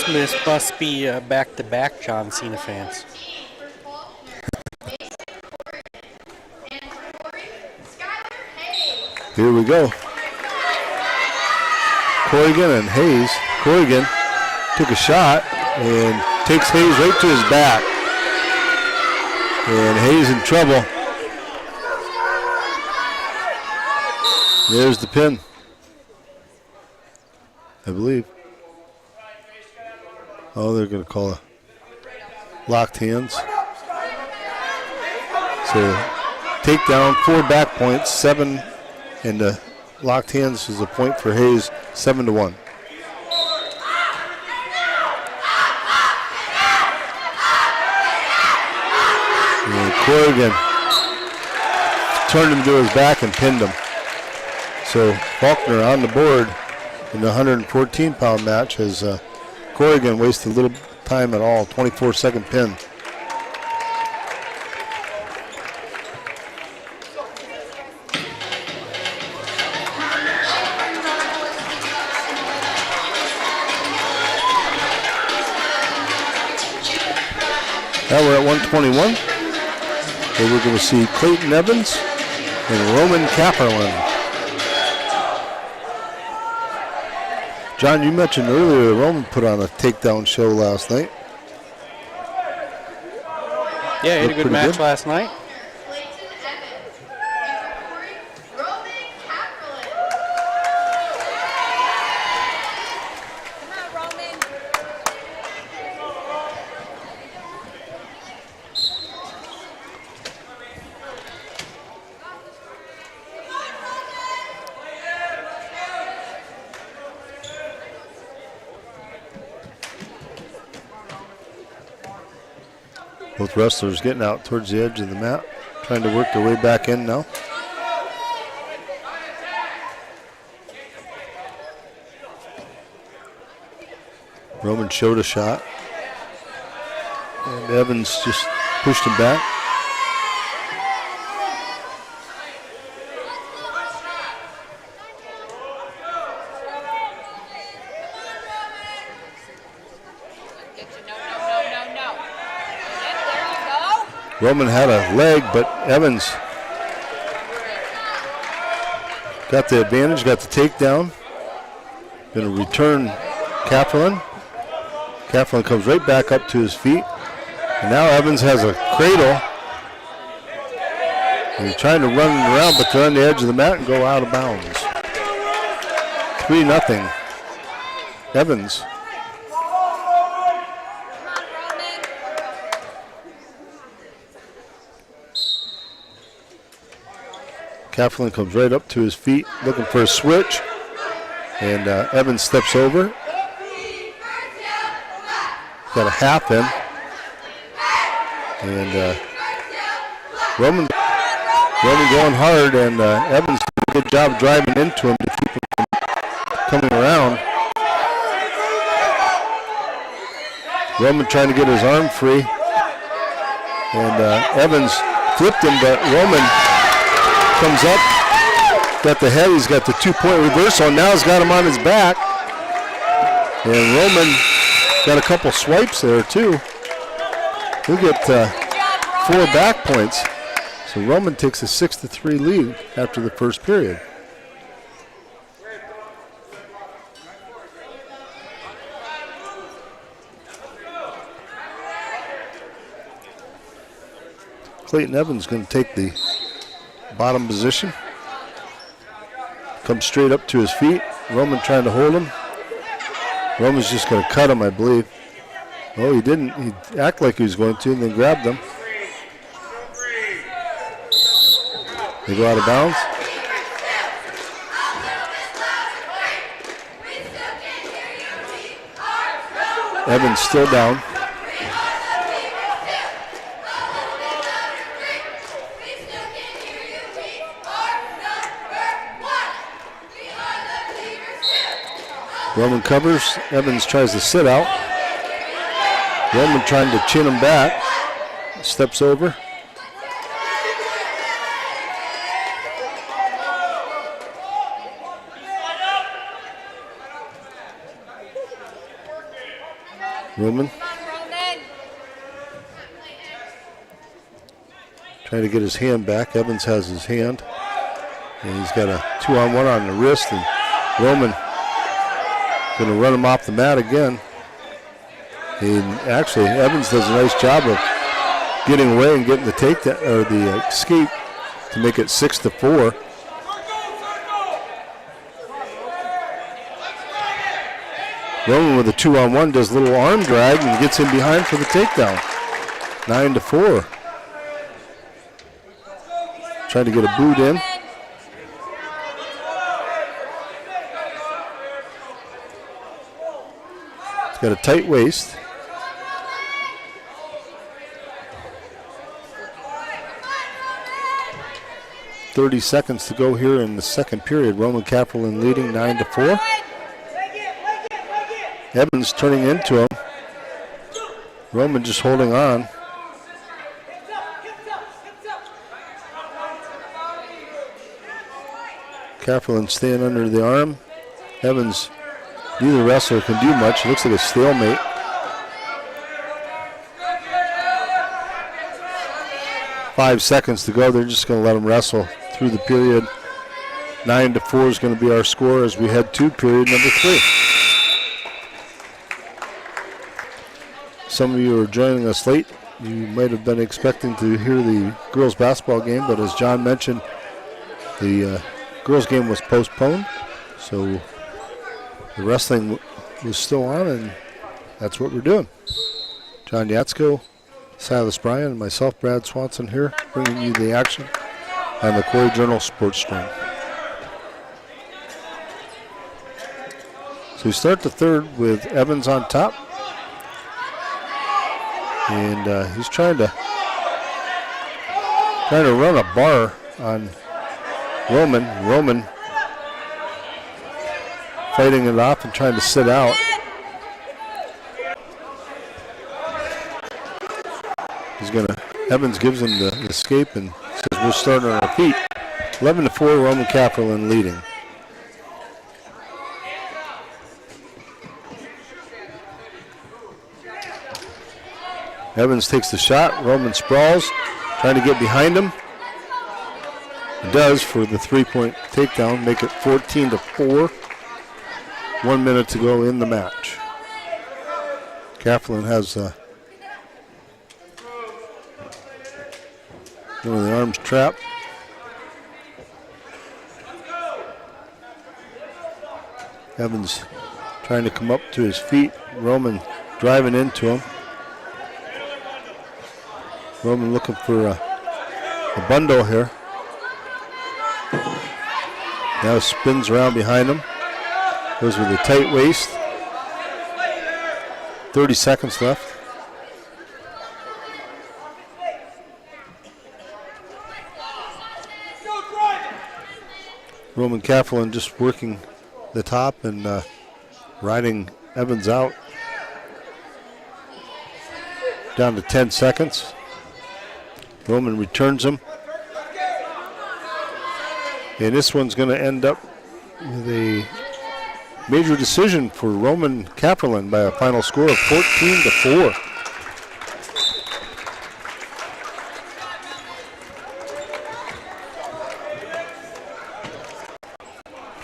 This must be back-to-back John Cena fans. Here we go. Corrigan and Hayes. Corrigan took a shot and takes Hayes right to his back. And Hayes in trouble. There's the pin, I believe. Oh, they're going to call a locked hands. So takedown, 4 back points, 7, and locked hands is a point for Hayes, 7-1. And Corrigan turned him to his back and pinned him. So Falconer on the board in the 114-pound match as Corrigan wasted little time at all, 24-second pin. Now we're at 121, where we're going to see Clayton Evans and Roman Kapperlin. John, you mentioned earlier Roman put on a takedown show last night. Yeah, he had a good match last night. Both wrestlers getting out towards the edge of the mat, trying to work their way back in now. Roman showed a shot, and Evans just pushed him back. Roman had a leg, but Evans got the advantage, got the takedown. Going to return Kapperlin. Kapperlin comes right back up to his feet. And now Evans has a cradle. And he's trying to run around, but they're on the edge of the mat and go out of bounds. 3-0. Evans. Kapperlin comes right up to his feet, looking for a switch, and Evans steps over. Got a half in, and Roman going hard, and Evans did a good job driving into him to keep him from coming around. Roman trying to get his arm free, and Evans flipped him, but Roman comes up, got the head, he's got the 2-point reversal, and now he's got him on his back. And Roman got a couple swipes there too. He'll get 4 back points. So Roman takes a 6-3 lead after the first period. Clayton Evans going to take the bottom position. Comes straight up to his feet. Roman trying to hold him. Roman's just going to cut him, I believe. Oh, he didn't. He acted like he was going to and then grabbed him. They go out of bounds. Evans still down. Roman covers. Evans tries to sit out. Roman trying to chin him back. Steps over. Roman trying to get his hand back. Evans has his hand. And he's got a 2-on-1 on the wrist. And Roman going to run him off the mat again. And actually, Evans does a nice job of getting away and getting the takedown or the escape to make it 6-4. Roman with a 2-on-1 does a little arm drag and gets in behind for the takedown. 9-4. Trying to get a boot in. He's got a tight waist. .30 seconds to go here in the second period. Roman Kaplan leading 9-4. Evans turning into him. Roman just holding on. Kaplan staying under the arm. Evans, neither wrestler can do much. It looks like a stalemate. .5 seconds to go. They're just going to let him wrestle through the period. 9-4 is going to be our score as we head to period number 3. Some of you are joining us late. You might have been expecting to hear the girls basketball game, but as John mentioned, the girls game was postponed. So the wrestling was still on, and that's what we're doing. John Yatsko, Silas Bryan, and myself, Brad Swanson, here, bringing you the action on the Corry Journal Sports Stream. So we start the third with Evans on top. And he's trying to run a bar on Roman. Roman fighting it off and trying to sit out. Evans gives him the escape and says we're starting on our feet. 11-4, Roman Kaplan leading. Evans takes the shot. Roman sprawls, trying to get behind him. It does for the 3-point takedown, make it 14-4. 1 minute to go in the match. Kaplan has one of the arms trapped. Evans trying to come up to his feet. Roman driving into him. Roman looking for a bundle here. Now spins around behind him. Goes with a tight waist. 30 seconds left. Roman Kaplan just working the top and riding Evans out. Down to 10 seconds. Roman returns him. And this one's going to end up with a major decision for Roman Kaplan by a final score of 14-4.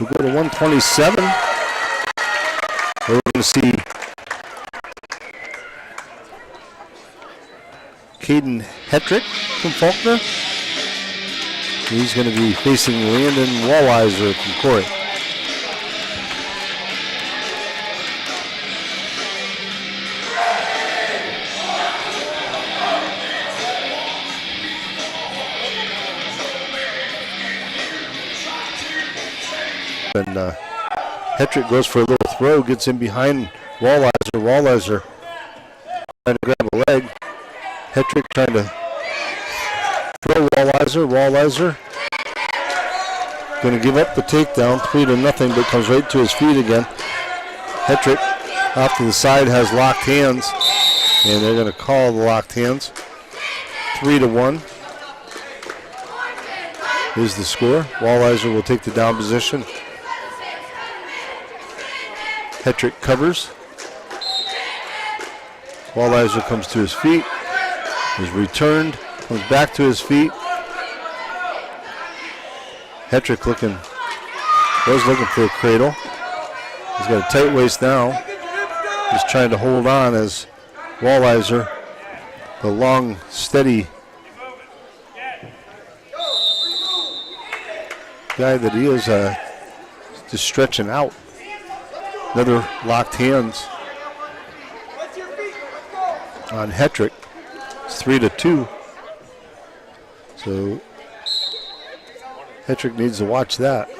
We go to 127. We're going to see Caden Hetrick from Falconer. He's going to be facing Landon Walliser from Corry. And Hetrick goes for a little throw, gets in behind Walliser. Walliser trying to grab a leg. Hetrick trying to throw Walliser. Walliser going to give up the takedown, 3-0, but comes right to his feet again. Hetrick off to the side has locked hands, and they're going to call the locked hands. 3-1 is the score. Walliser will take the down position. Hetrick covers. Walliser comes to his feet, is returned, comes back to his feet. Hetrick was looking for a cradle. He's got a tight waist now. He's trying to hold on as Walliser, the long, steady guy that he is, just stretching out. Another locked hands on Hetrick. It's 3-2. So Hetrick needs to watch that.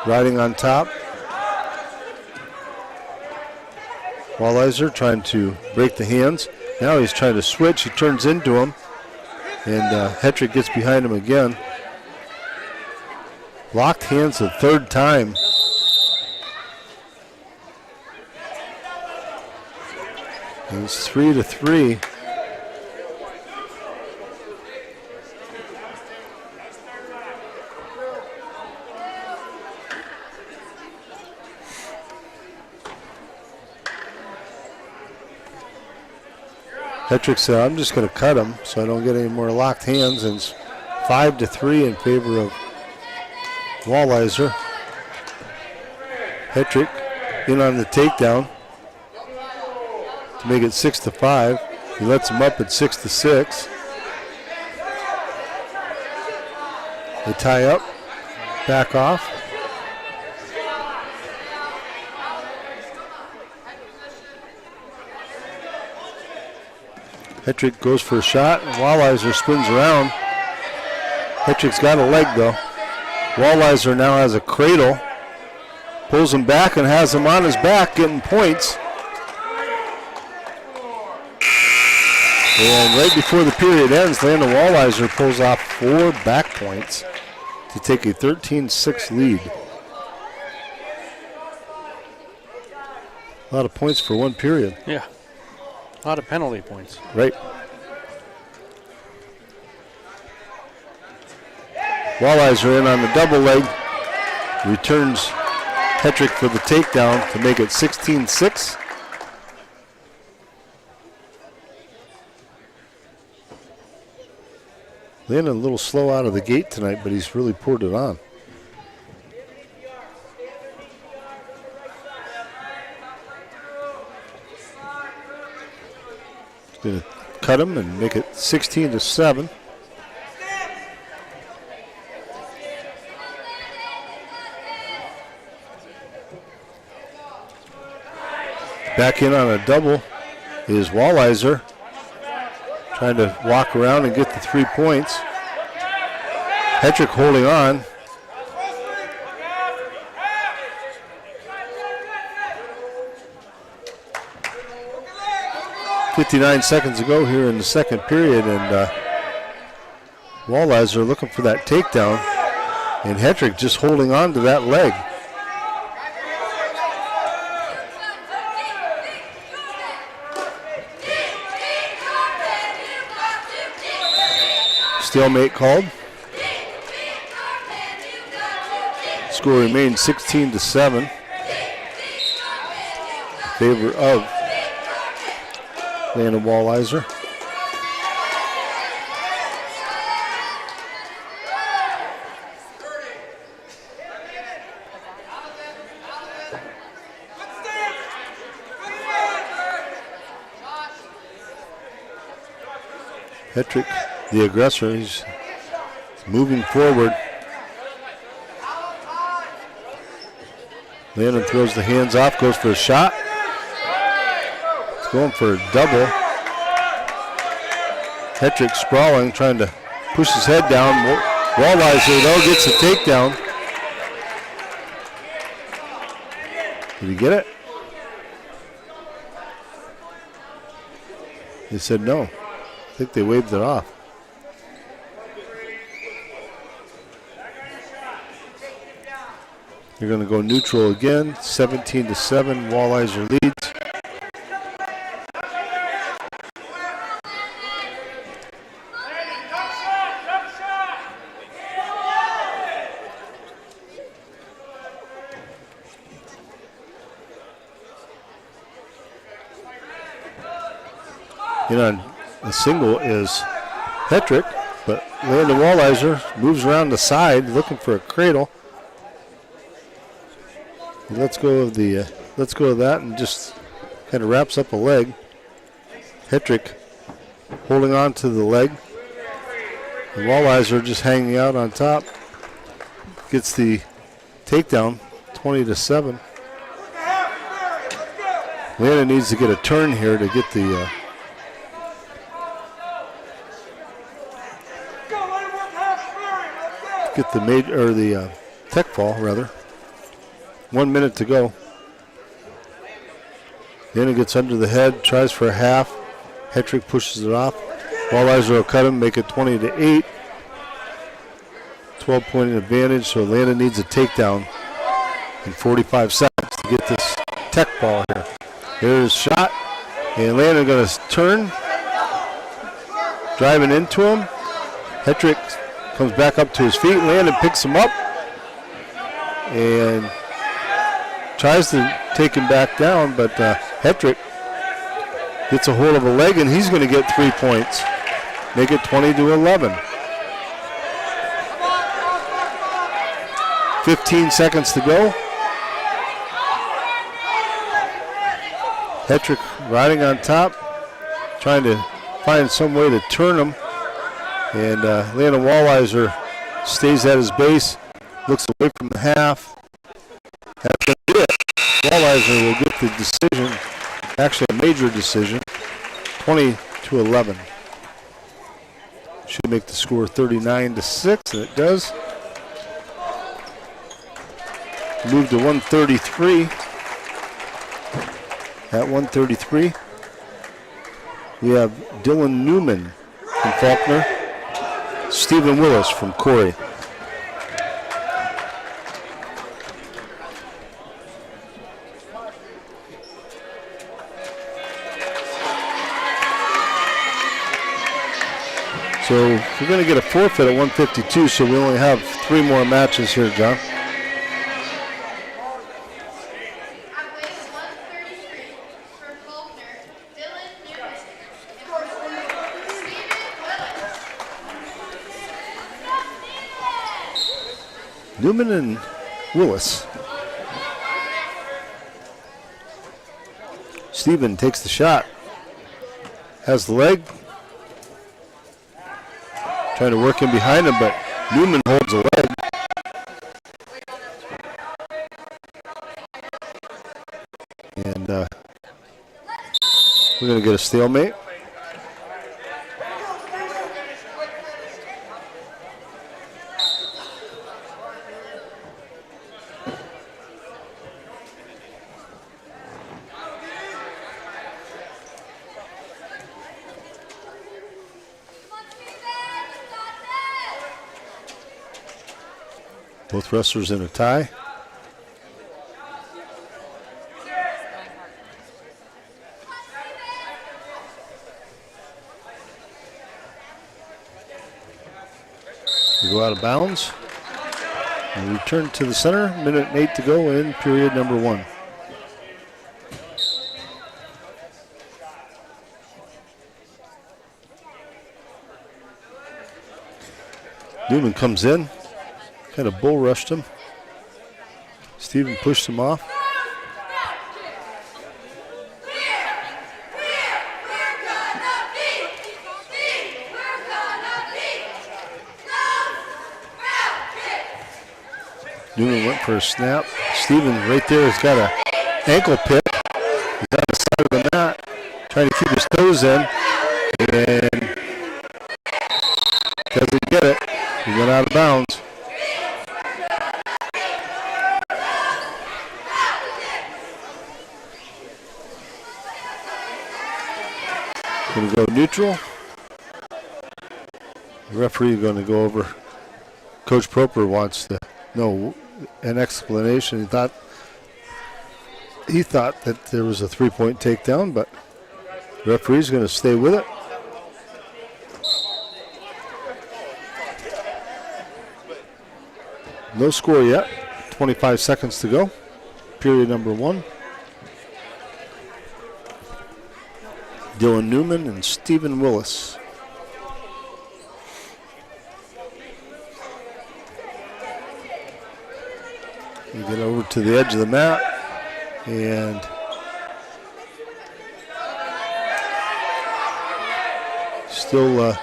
Riding on top. Walliser trying to break the hands. Now he's trying to switch. He turns into him. And Hetrick gets behind him again. Locked hands the third time. And it's 3-3. Hetrick said, I'm just going to cut him so I don't get any more locked hands. And it's 5-3 in favor of Walliser. Hetrick in on the takedown to make it 6-5. He lets him up at 6-6. They tie up, back off. Hetrick goes for a shot, and Walliser spins around. Hetrick's got a leg though. Walliser now has a cradle, pulls him back and has him on his back, getting points. And right before the period ends, Landon Walliser pulls off 4 back points to take a 13-6 lead. A lot of points for one period. Yeah. A lot of penalty points. Right. Walliser in on the double leg. Returns Hetrick for the takedown to make it 16-6. Landon a little slow out of the gate tonight, but he's really poured it on. Going to cut him and make it 16-7. Back in on a double is Walliser, trying to walk around and get the 3 points. Hetrick holding on. .59 seconds to go here in the second period, and Walliser looking for that takedown, and Hetrick just holding on to that leg. Stalemate called. Score remains 16-7 in favor of Landon Walliser. Hetrick, the aggressor, he's moving forward. Landon throws the hands off, goes for a shot. It's going for a double. Hetrick sprawling, trying to push his head down. Walleyes though gets a takedown. Did he get it? They said no. I think they waved it off. They're going to go neutral again. 17-7. Walleyes leads. In on the single is Hetrick, but Landon Walleyes moves around the side looking for a cradle. He lets go of that and just kind of wraps up a leg. Hetrick holding on to the leg. The Walleyes just hanging out on top. Gets the takedown, 20-7. Landon needs to get a turn here to get the tech fall rather. 1 minute to go. Landon gets under the head, tries for a half. Hetrick pushes it off. Walleyes will cut him, make it 20-8. 12-point advantage, so Landon needs a takedown in 45 seconds to get this tech ball here. Here's a shot, and Landon going to turn, driving into him. Hetrick comes back up to his feet. Landon picks him up and tries to take him back down, but Hetrick gets a hold of a leg, and he's going to get 3 points. Make it 20-11. 15 seconds to go. Hetrick riding on top, trying to find some way to turn him. And Landon Walleyes stays at his base, looks away from the half. That's going to do it. Walleyes will get the decision, actually a major decision, 20-11. Should make the score 39-6, and it does. Move to 133. At 133, we have Dylan Newman from Falconer, Stephen Willis from Corry. So we're going to get a forfeit at 152, so we only have 3 more matches here, John. Newman and Willis. Steven takes the shot. Has the leg. Trying to work in behind him, but Newman holds the leg. And we're going to get a stalemate. Both wrestlers in a tie. We go out of bounds. And return to the center. 1:08 to go in period number 1. Newman comes in. Kind of bull rushed him. Steven pushed him off. Newman went for a snap. Stephen right there has got an ankle pick. He's on the side of the mat, trying to keep his toes in, and doesn't get it. He went out of bounds. Going to go neutral. The referee going to go over. Coach Proper wants to know an explanation. He thought that there was a 3-point takedown, but the referee's going to stay with it. No score yet. 25 seconds to go. Period number 1. Dylan Newman and Stephen Willis. You get over to the edge of the mat and still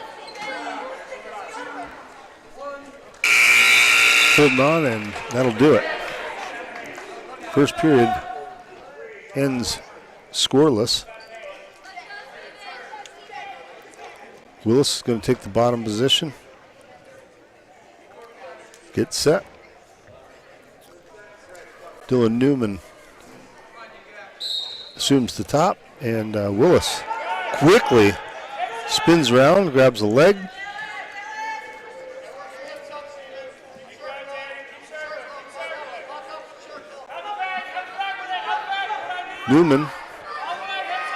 holding on, and that'll do it. First period ends scoreless. Willis is going to take the bottom position. Get set. Dylan Newman assumes the top, and Willis quickly spins around, grabs a leg. Newman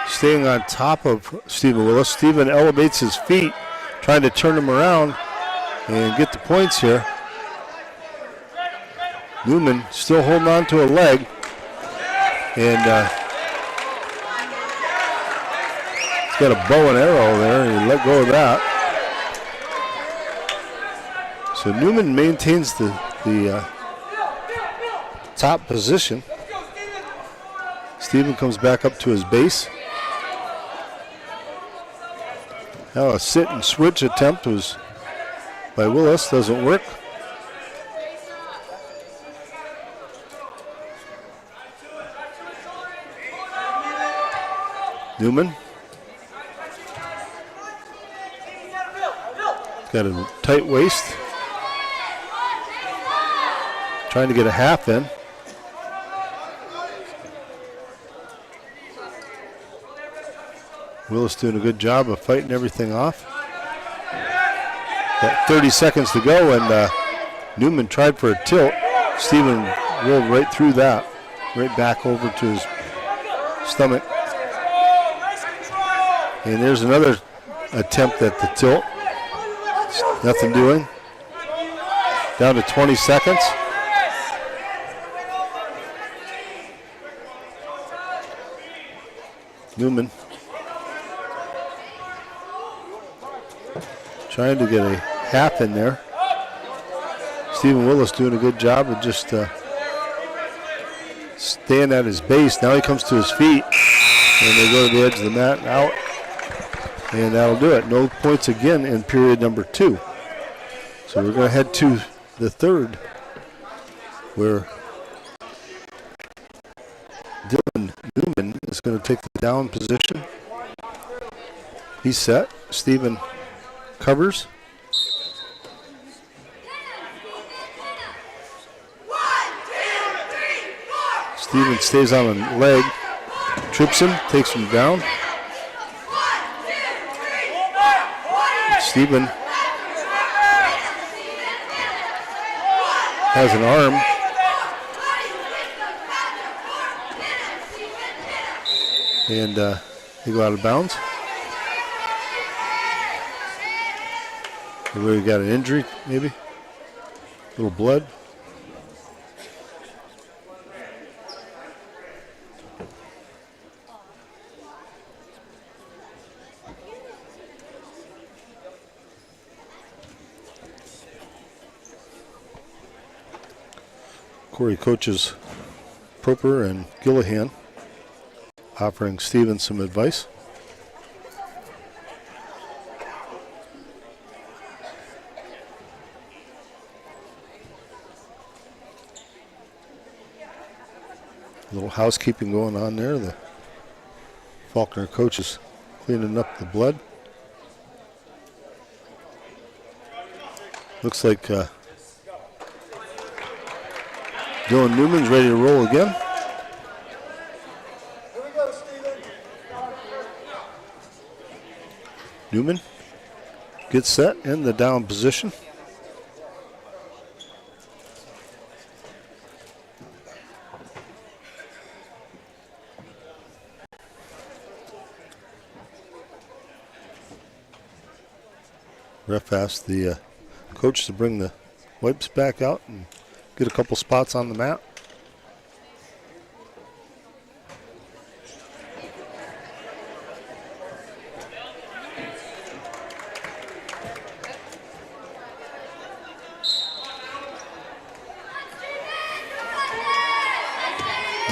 staying on top of Stephen Willis. Stephen elevates his feet, trying to turn him around and get the points here. Newman still holding on to a leg, and he's got a bow and arrow there, and he let go of that. So Newman maintains the top position. Stephen comes back up to his base. Now a sit and switch attempt was by Willis, doesn't work. Newman got a tight waist, trying to get a half in. Willis doing a good job of fighting everything off. Got 30 seconds to go, and Newman tried for a tilt. Stephen rolled right through that, right back over to his stomach. And there's another attempt at the tilt. Nothing doing. Down to 20 seconds. Newman trying to get a half in there. Stephen Willis doing a good job of just staying at his base. Now he comes to his feet, and they go to the edge of the mat and out. And that'll do it. No points again in period number 2. So we're going to head to the third, where Dylan Newman is going to take the down position. He's set. Stephen covers. Stephen stays on a leg, trips him, takes him down. Stephen has an arm. And they go out of bounds. We got an injury, maybe. A little blood. Corry coaches Proper and Gillihan, offering Stephen some advice. A little housekeeping going on there. The Falconer coach is cleaning up the blood. Looks like Dylan Newman's ready to roll again. Newman gets set in the down position. Ref asked the coach to bring the wipes back out and get a couple spots on the mat.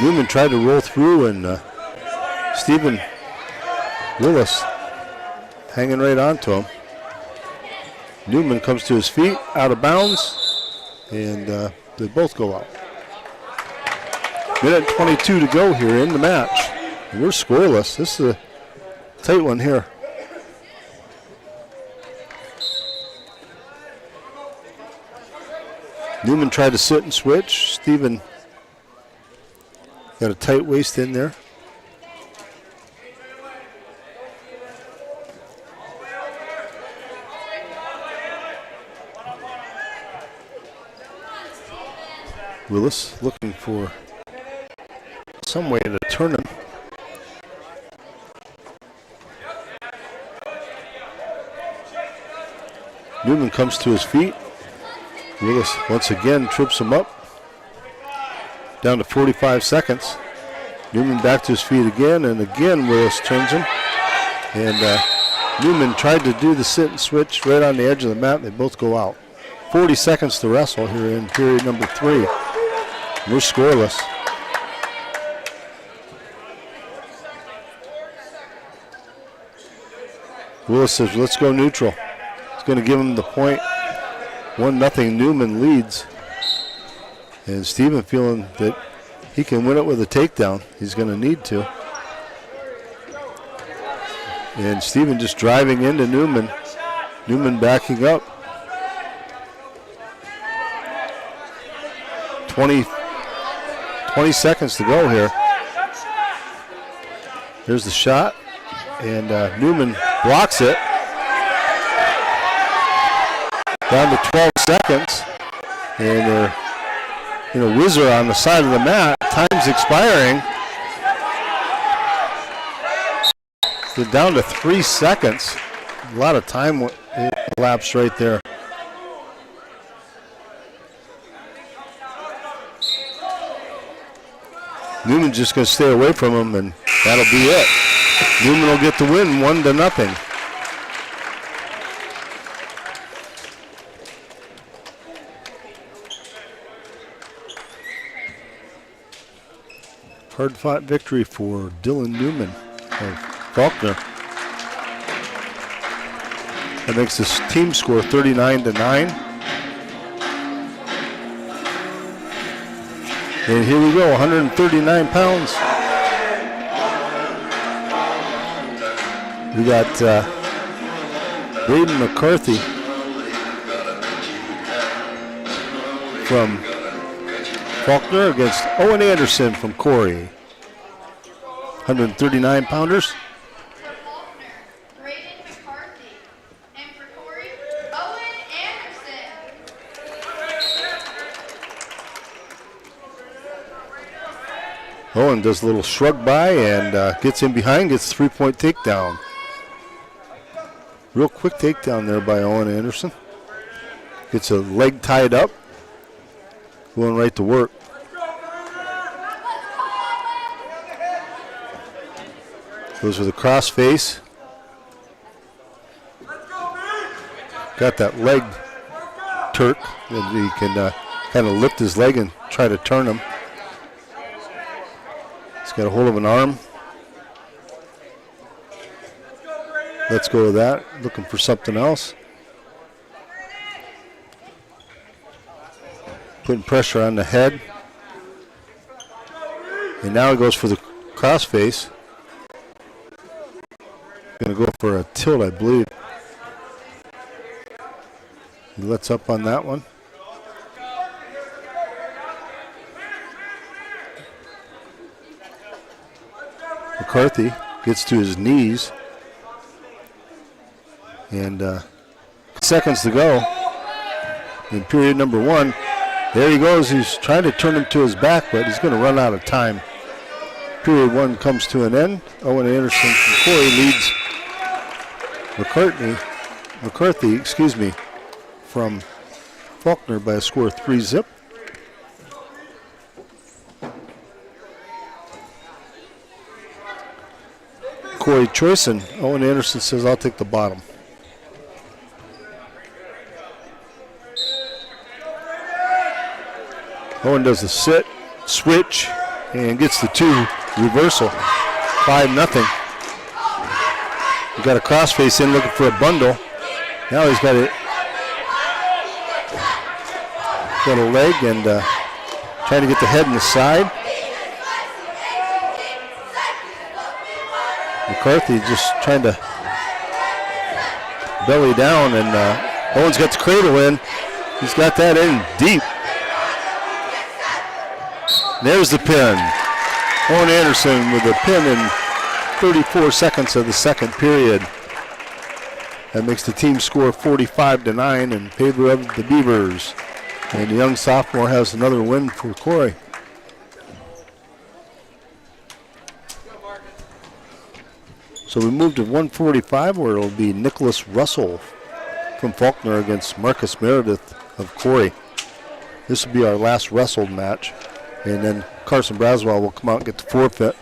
Newman tried to roll through, and Stephen Willis hanging right onto him. Newman comes to his feet, out of bounds, and they both go out. Minute 22 to go here in the match. We're scoreless. This is a tight one here. Newman tried to sit and switch. Stephen got a tight waist in there. Willis looking for some way to turn him. Newman comes to his feet. Willis once again trips him up. Down to 45 seconds. Newman back to his feet again, and again Willis turns him. And Newman tried to do the sit and switch right on the edge of the mat. They both go out. 40 seconds to wrestle here in period number 3. We're scoreless. Willis says, let's go neutral. He's going to give him the point. 1-0 Newman leads. And Stephen feeling that he can win it with a takedown. He's going to need to. And Stephen just driving into Newman. Newman backing up. 20 seconds to go here. There's the shot, and Newman blocks it. Down to 12 seconds, and they're, whizzer on the side of the mat. Time's expiring. They're down to 3 seconds. A lot of time elapsed right there. Newman's just going to stay away from him, and that'll be it. Newman will get the win, 1-0. Hard-fought victory for Dylan Newman of Falconer. That makes this team score 39-9. And here we go, 139 pounds. We got Braden McCarthy from Falconer against Owen Anderson from Corry. 139 pounders. For Falconer, Braden McCarthy. And for Corry, Owen Anderson. Owen does a little shrug by and gets in behind, gets a 3-point takedown. Real quick takedown there by Owen Anderson. Gets a leg tied up. Going right to work. Goes with a cross face. Got that leg Turk that he can kind of lift his leg and try to turn him. He's got a hold of an arm. Let's go with that. Looking for something else. Putting pressure on the head. And now he goes for the crossface. Going to go for a tilt, I believe. He lets up on that one. McCarthy gets to his knees. And seconds to go in period number 1. There he goes. He's trying to turn him to his back, but he's going to run out of time. Period 1 comes to an end. Owen Anderson from Corry leads McCarthy, from Falconer by a score of 3-0. Corey choice, and Owen Anderson says, I'll take the bottom. Owen does the sit, switch, and gets the 2 reversal. 5-0. He got a crossface in looking for a bundle. Now he's got a leg and trying to get the head in the side. McCarthy just trying to belly down, and Owen's got the cradle in. He's got that in deep. There's the pin. Owen Anderson with the pin in 34 seconds of the second period. That makes the team score 45-9 in favor of the Beavers. And the young sophomore has another win for Corry. So we move to 145, where it'll be Nicholas Russell from Falconer against Marcus Meredith of Corry. This will be our last wrestled match. And then Carson Braswell will come out and get the forfeit.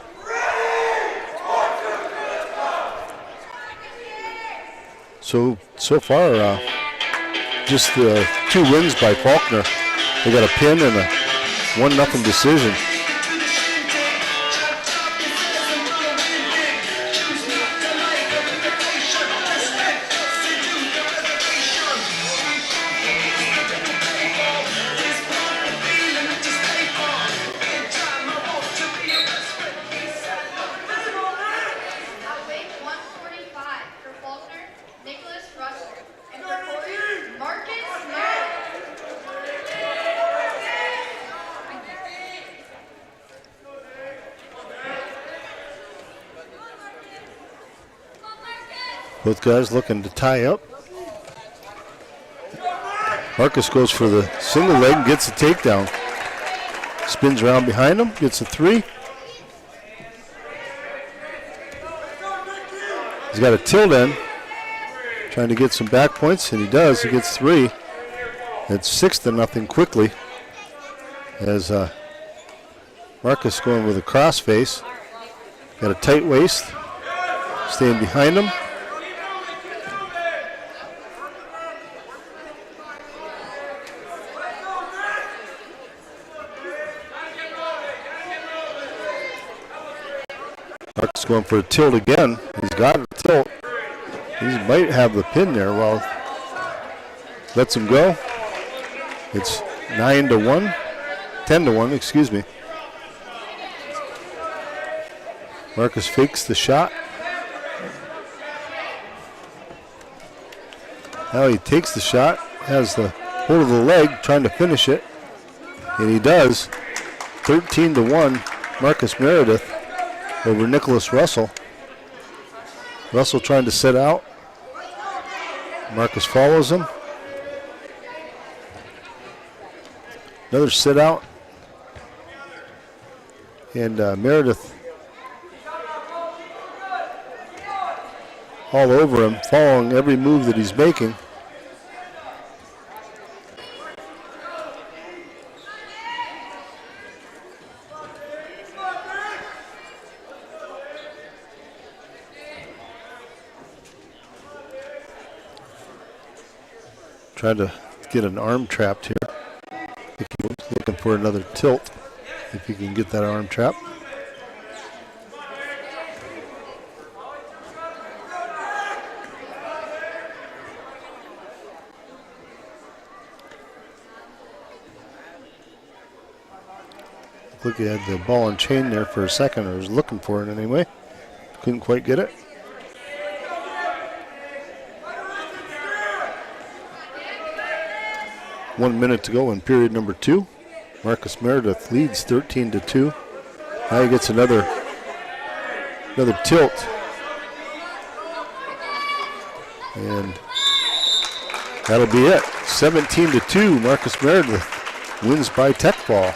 So far, just 2 wins by Falconer. They got a pin and a 1-0 decision. Both guys looking to tie up. Marcus goes for the single leg and gets the takedown. Spins around behind him, gets a 3. He's got a tilt in, trying to get some back points, and he does. He gets 3. It's 6-0 quickly, as Marcus going with a crossface. Got a tight waist, staying behind him. Marcus going for a tilt again. He's got a tilt. He might have the pin there. Well, lets him go. It's 9-1, 10-1, excuse me. Marcus fakes the shot. Now he takes the shot, has the hold of the leg, trying to finish it, and he does. 13-1, Marcus Meredith over Nicholas Russell. Russell trying to sit out. Marcus follows him. Another sit out. And Meredith all over him, following every move that he's making. Trying to get an arm trapped here. I think he's looking for another tilt, if he can get that arm trap. Looked like he had the ball and chain there for a second, or was looking for it anyway. Couldn't quite get it. One minute to go in period number 2. Marcus Meredith leads 13-2. Now he gets another tilt. And that'll be it. 17-2. Marcus Meredith wins by tech ball.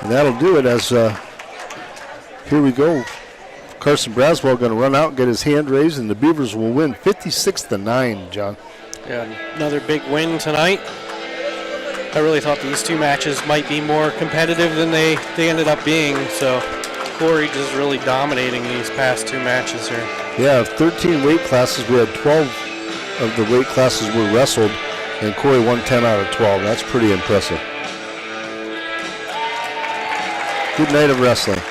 And that'll do it as here we go. Carson Braswell going to run out and get his hand raised, and the Beavers will win 56-9, John. Yeah, another big win tonight. I really thought these two matches might be more competitive than they ended up being, so Corry just really dominating these past two matches here. Yeah, 13 weight classes. We had 12 of the weight classes were wrestled, and Corry won 10 out of 12. That's pretty impressive. Good night of wrestling.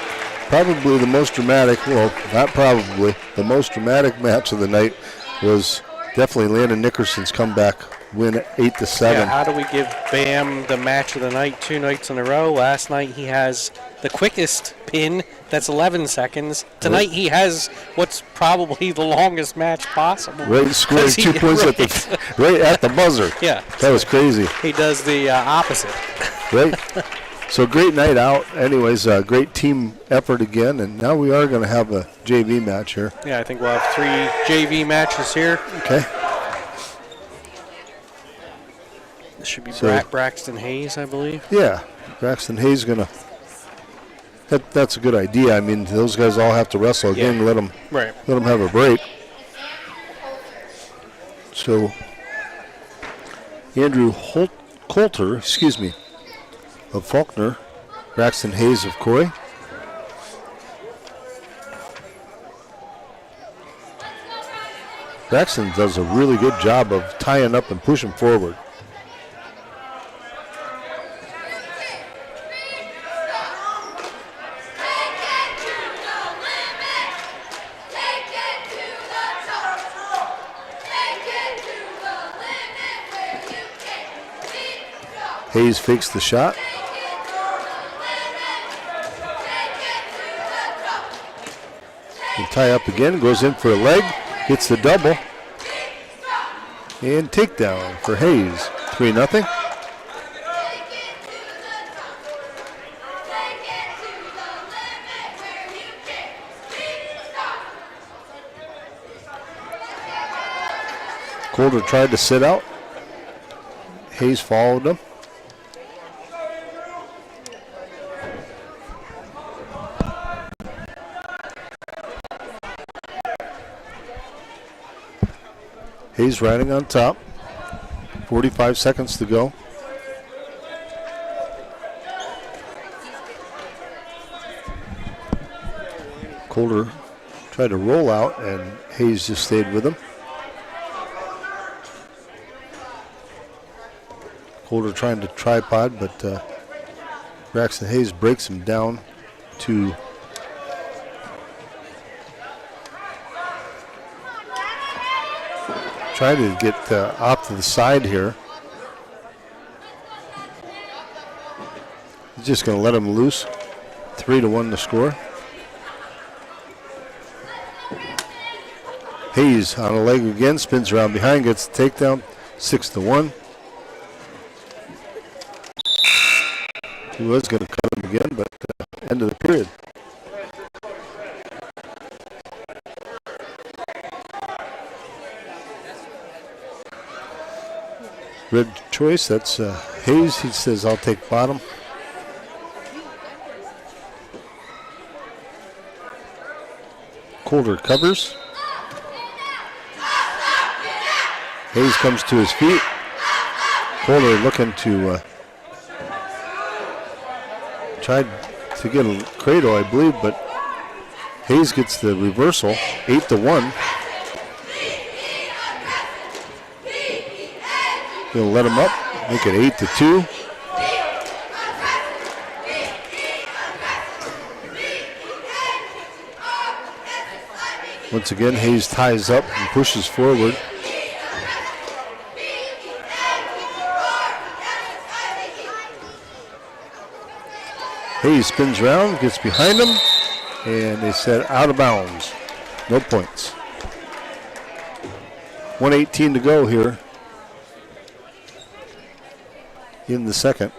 Probably the most dramatic, well, not probably, the most dramatic match of the night was definitely Landon Nickerson's comeback win 8-7. Yeah, how do we give Bam the match of the night 2 nights in a row? Last night he has the quickest pin, that's 11 seconds. Tonight he has what's probably the longest match possible. Right, scoring 2 points right at the buzzer. Yeah. That was crazy. He does the opposite. Right. So great night out. Anyways, great team effort again, and now we are going to have a JV match here. Yeah, I think we'll have 3 JV matches here. Okay. This should be So- Braxton Hayes, I believe. Yeah, Braxton Hayes going to. That's a good idea. I mean, those guys all have to wrestle again. Yeah. Let them have a break. So Andrew Coulter, of Falconer, Braxton Hayes of Corry. Braxton does a really good job of tying up and pushing forward. Hayes fakes the shot. And tie up again, goes in for a leg, hits the double. And takedown for Hayes. 3-0. Coulter tried to sit out. Hayes followed him. Hayes riding on top. 45 seconds to go. Coulter tried to roll out, and Hayes just stayed with him. Coulter trying to tripod, but Braxton Hayes breaks him down to try to get off to the side here. He's just going to let him loose. 3-1 the score. Hayes on a leg again, spins around behind, gets the takedown. 6-1. He was going to cut him again, but end of the period. Red choice, that's Hayes. He says, I'll take bottom. Coulter covers. Hayes comes to his feet. Coulter looking to tried to get a cradle, I believe, but Hayes gets the reversal. 8-1. Gonna let him up, make it 8-2. Once again, Hayes ties up and pushes forward. Hayes spins around, gets behind him, and they said out of bounds. No points. 1:18 to go here in the second.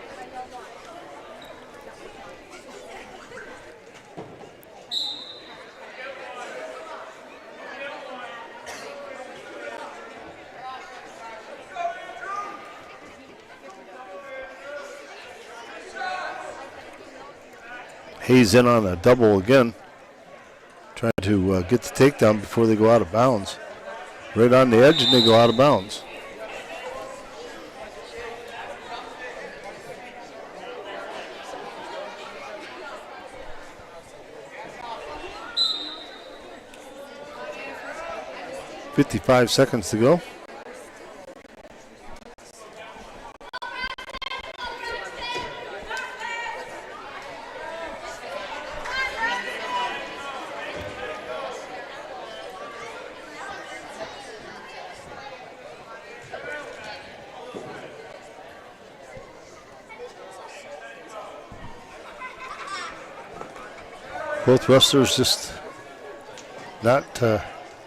Hayes in on a double again, trying to get the takedown before they go out of bounds. Right on the edge, and they go out of bounds. .55 seconds to go. Both wrestlers just not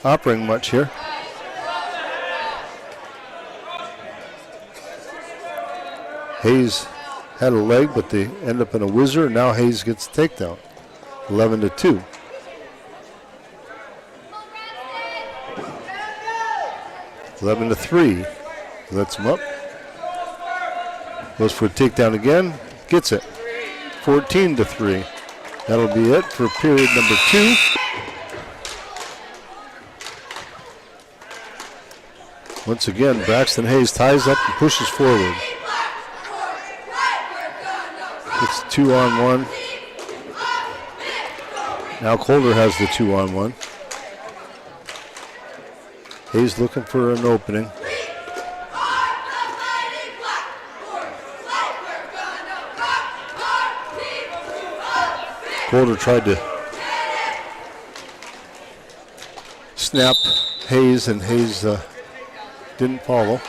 operating much here. Hayes had a leg, but they end up in a whizzer. Now Hayes gets the takedown. 11-2. (11-3). Lets him up. Goes for a takedown again. Gets it. 14-3. That'll be it for period number 2. Once again, Braxton Hayes ties up and pushes forward. It's 2-on-1. Now Colder has the 2-on-1. Hayes looking for an opening. Colder tried to snap Hayes, and Hayes didn't follow.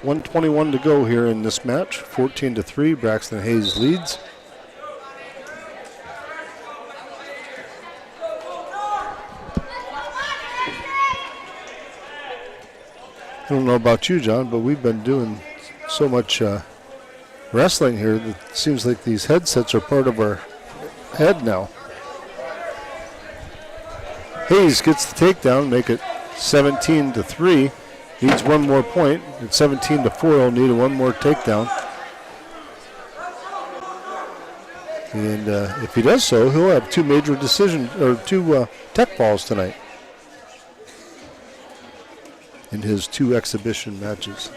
1:21 to go here in this match. 14-3. Braxton Hayes leads. I don't know about you, John, but we've been doing so much wrestling here that it seems like these headsets are part of our head now. Hayes gets the takedown, make it 17-3. Needs one more point. At 17-4, he'll need one more takedown. And if he does so, he'll have two major two tech falls tonight in his 2 exhibition matches.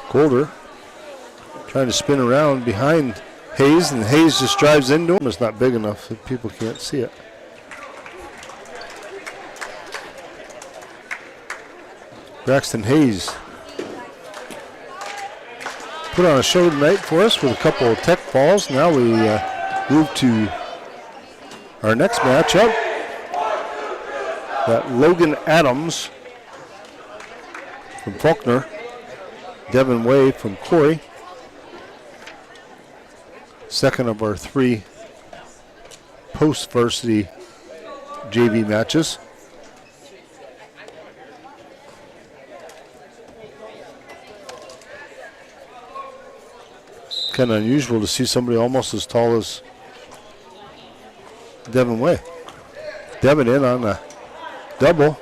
Colder trying to spin around behind Hayes, and Hayes just drives into him. It's not big enough that people can't see it. Braxton Hayes put on a show tonight for us with a couple of tech falls. Now we move to our next matchup. Got Logan Adams from Falconer, Devin Way from Corry. Second of our 3 post-varsity JV matches. Kind of unusual to see somebody almost as tall as Devin Way. Devin in on a double,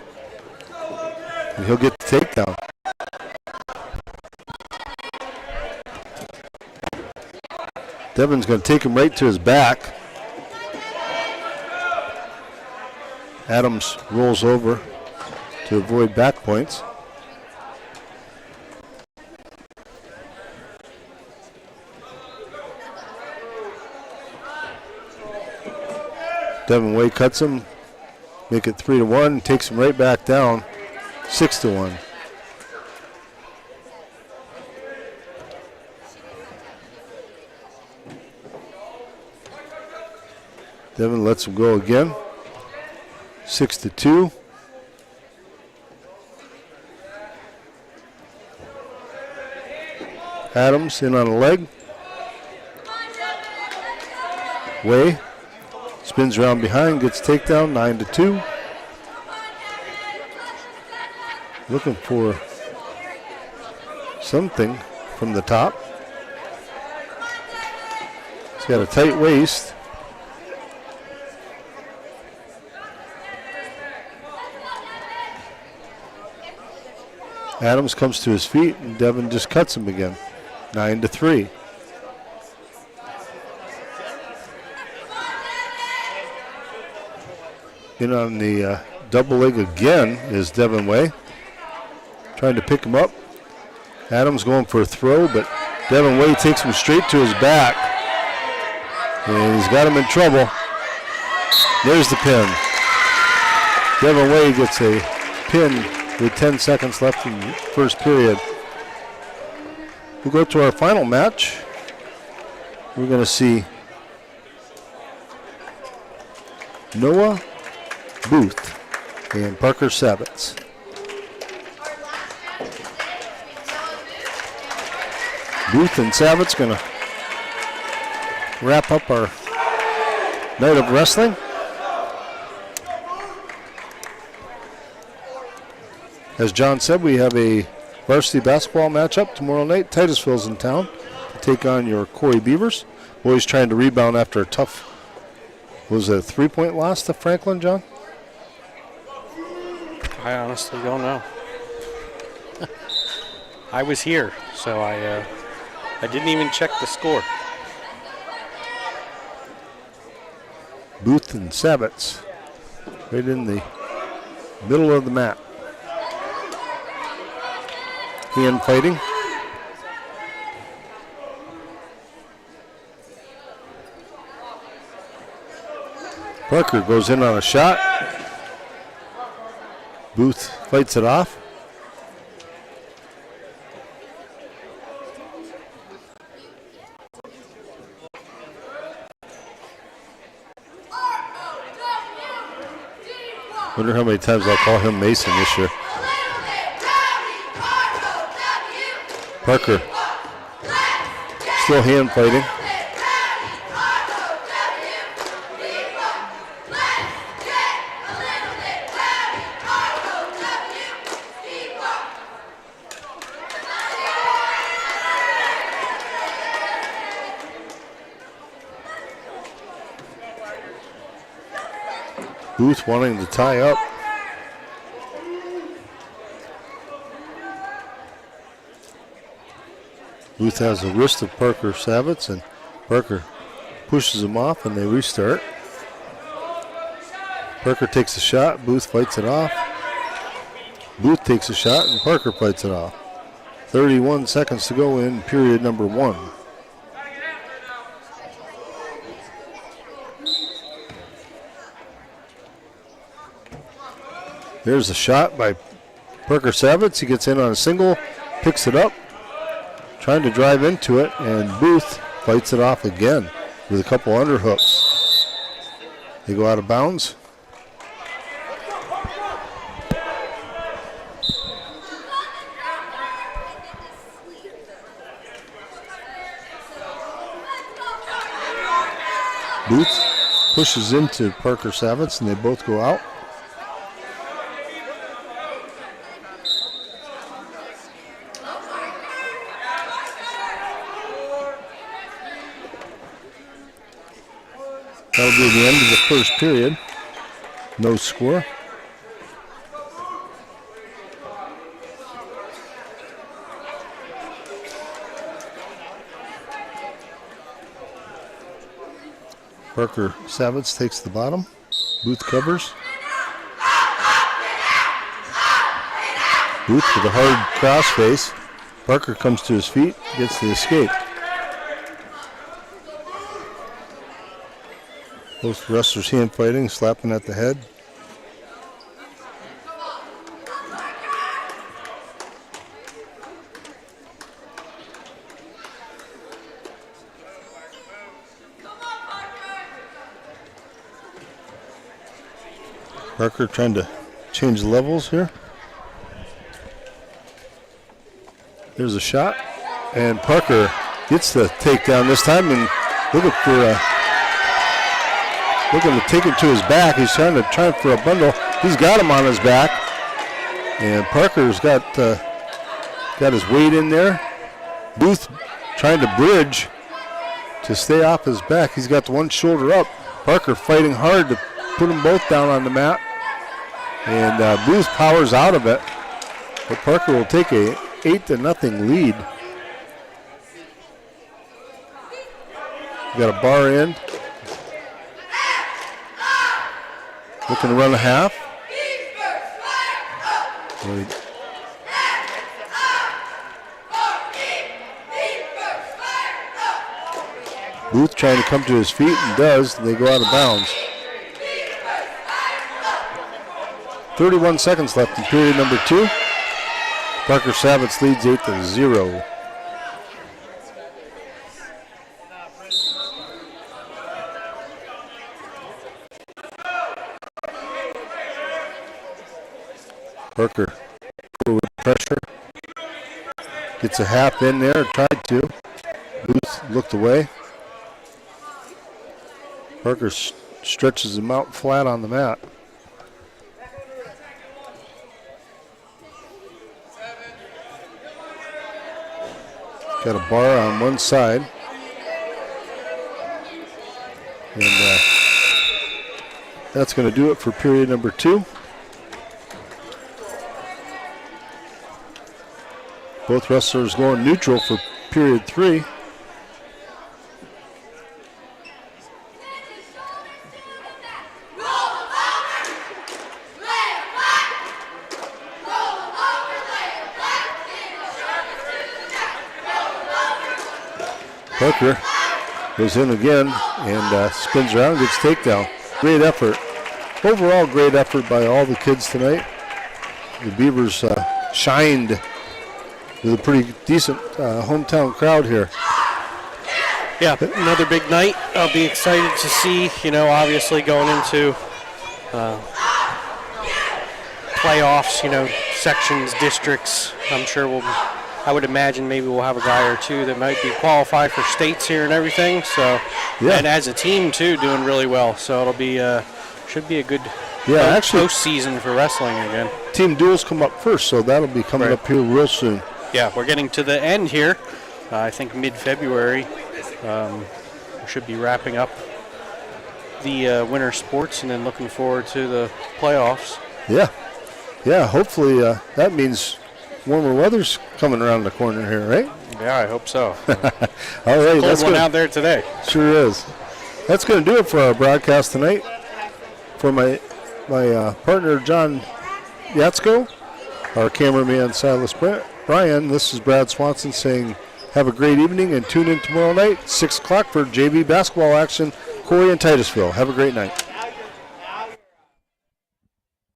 and he'll get the takedown. Devin's going to take him right to his back. Adams rolls over to avoid back points. Devin Way cuts him, make it 3-1, takes him right back down, 6-1. Devin lets him go again. 6-2. Adams in on a leg. Way spins around behind, gets takedown, 9-2. Looking for something from the top. He's got a tight waist. Adams comes to his feet and Devin just cuts him again. 9-3. In on the double leg again is Devin Way. Trying to pick him up. Adams going for a throw, but Devin Way takes him straight to his back. And he's got him in trouble. There's the pin. Devin Way gets a pin with 10 seconds left in the first period. We'll go to our final match. We're going to see Noah Booth and Parker Savitz. Booth and Savitz going to wrap up our night of wrestling. As John said, we have a varsity basketball matchup tomorrow night. Titusville's in town to take on your Corry Beavers. Boys trying to rebound after a tough, was it a 3-point loss to Franklin, John? I honestly don't know. I was here, so I didn't even check the score. Booth and Savitz right in the middle of the mat. Hand fighting. Parker goes in on a shot. Booth fights it off. Wonder how many times I'll call him Mason this year. Parker still hand fighting. Booth wanting to tie up. Booth has the wrist of Parker Savitz, and Parker pushes him off, and they restart. Parker takes a shot. Booth fights it off. Booth takes a shot, and Parker fights it off. 31 seconds to go in period number 1. There's a shot by Parker Savitz. He gets in on a single, picks it up, trying to drive into it, and Booth fights it off again with a couple underhooks. They go out of bounds. Booth pushes into Parker Savitz, and they both go out. That'll be the end of the first period. No score. Parker Savitz takes the bottom. Booth covers. Booth with a hard crossface. Parker comes to his feet, gets the escape. Both wrestlers hand fighting, slapping at the head. Parker trying to change levels here. There's a shot, and Parker gets the takedown this time and looking to take him to his back. He's trying for a bundle. He's got him on his back, and Parker's got his weight in there. Booth trying to bridge to stay off his back. He's got the one shoulder up. Parker fighting hard to put them both down on the mat, and Booth powers out of it, but Parker will take a 8-0 lead. Got a bar in. Looking to run a half. Booth trying to come to his feet and does. They go out of bounds. 31 seconds left in period number 2. Parker Savitz leads 8-0. Parker with pressure. Gets a half in there, tried to. Booth looked away. Parker stretches him out flat on the mat. Got a bar on one side. And that's going to do it for period number 2. Both wrestlers going neutral for period 3. Parker goes in again and spins around, gets takedown. Great effort. Overall, great effort by all the kids tonight. The Beavers shined with a pretty decent hometown crowd here. Yeah, another big night. I'll be excited to see, obviously going into playoffs, sections, districts. I'm sure I would imagine maybe we'll have a guy or two that might be qualified for states here and everything. So, yeah. And as a team too, doing really well. So it'll be should be a good postseason for wrestling again. Team duels come up first, so that'll be coming up here real soon. Yeah, we're getting to the end here. I think mid-February. We should be wrapping up the winter sports and then looking forward to the playoffs. Yeah. Hopefully that means warmer weather's coming around the corner here, right? Yeah, I hope so. All right, that's one out there today. Sure is. That's going to do it for our broadcast tonight. For my partner John Yatsko, our cameraman Silas Bryan, this is Brad Swanson saying have a great evening and tune in tomorrow night, 6 o'clock for JV basketball action, Corry and Titusville. Have a great night.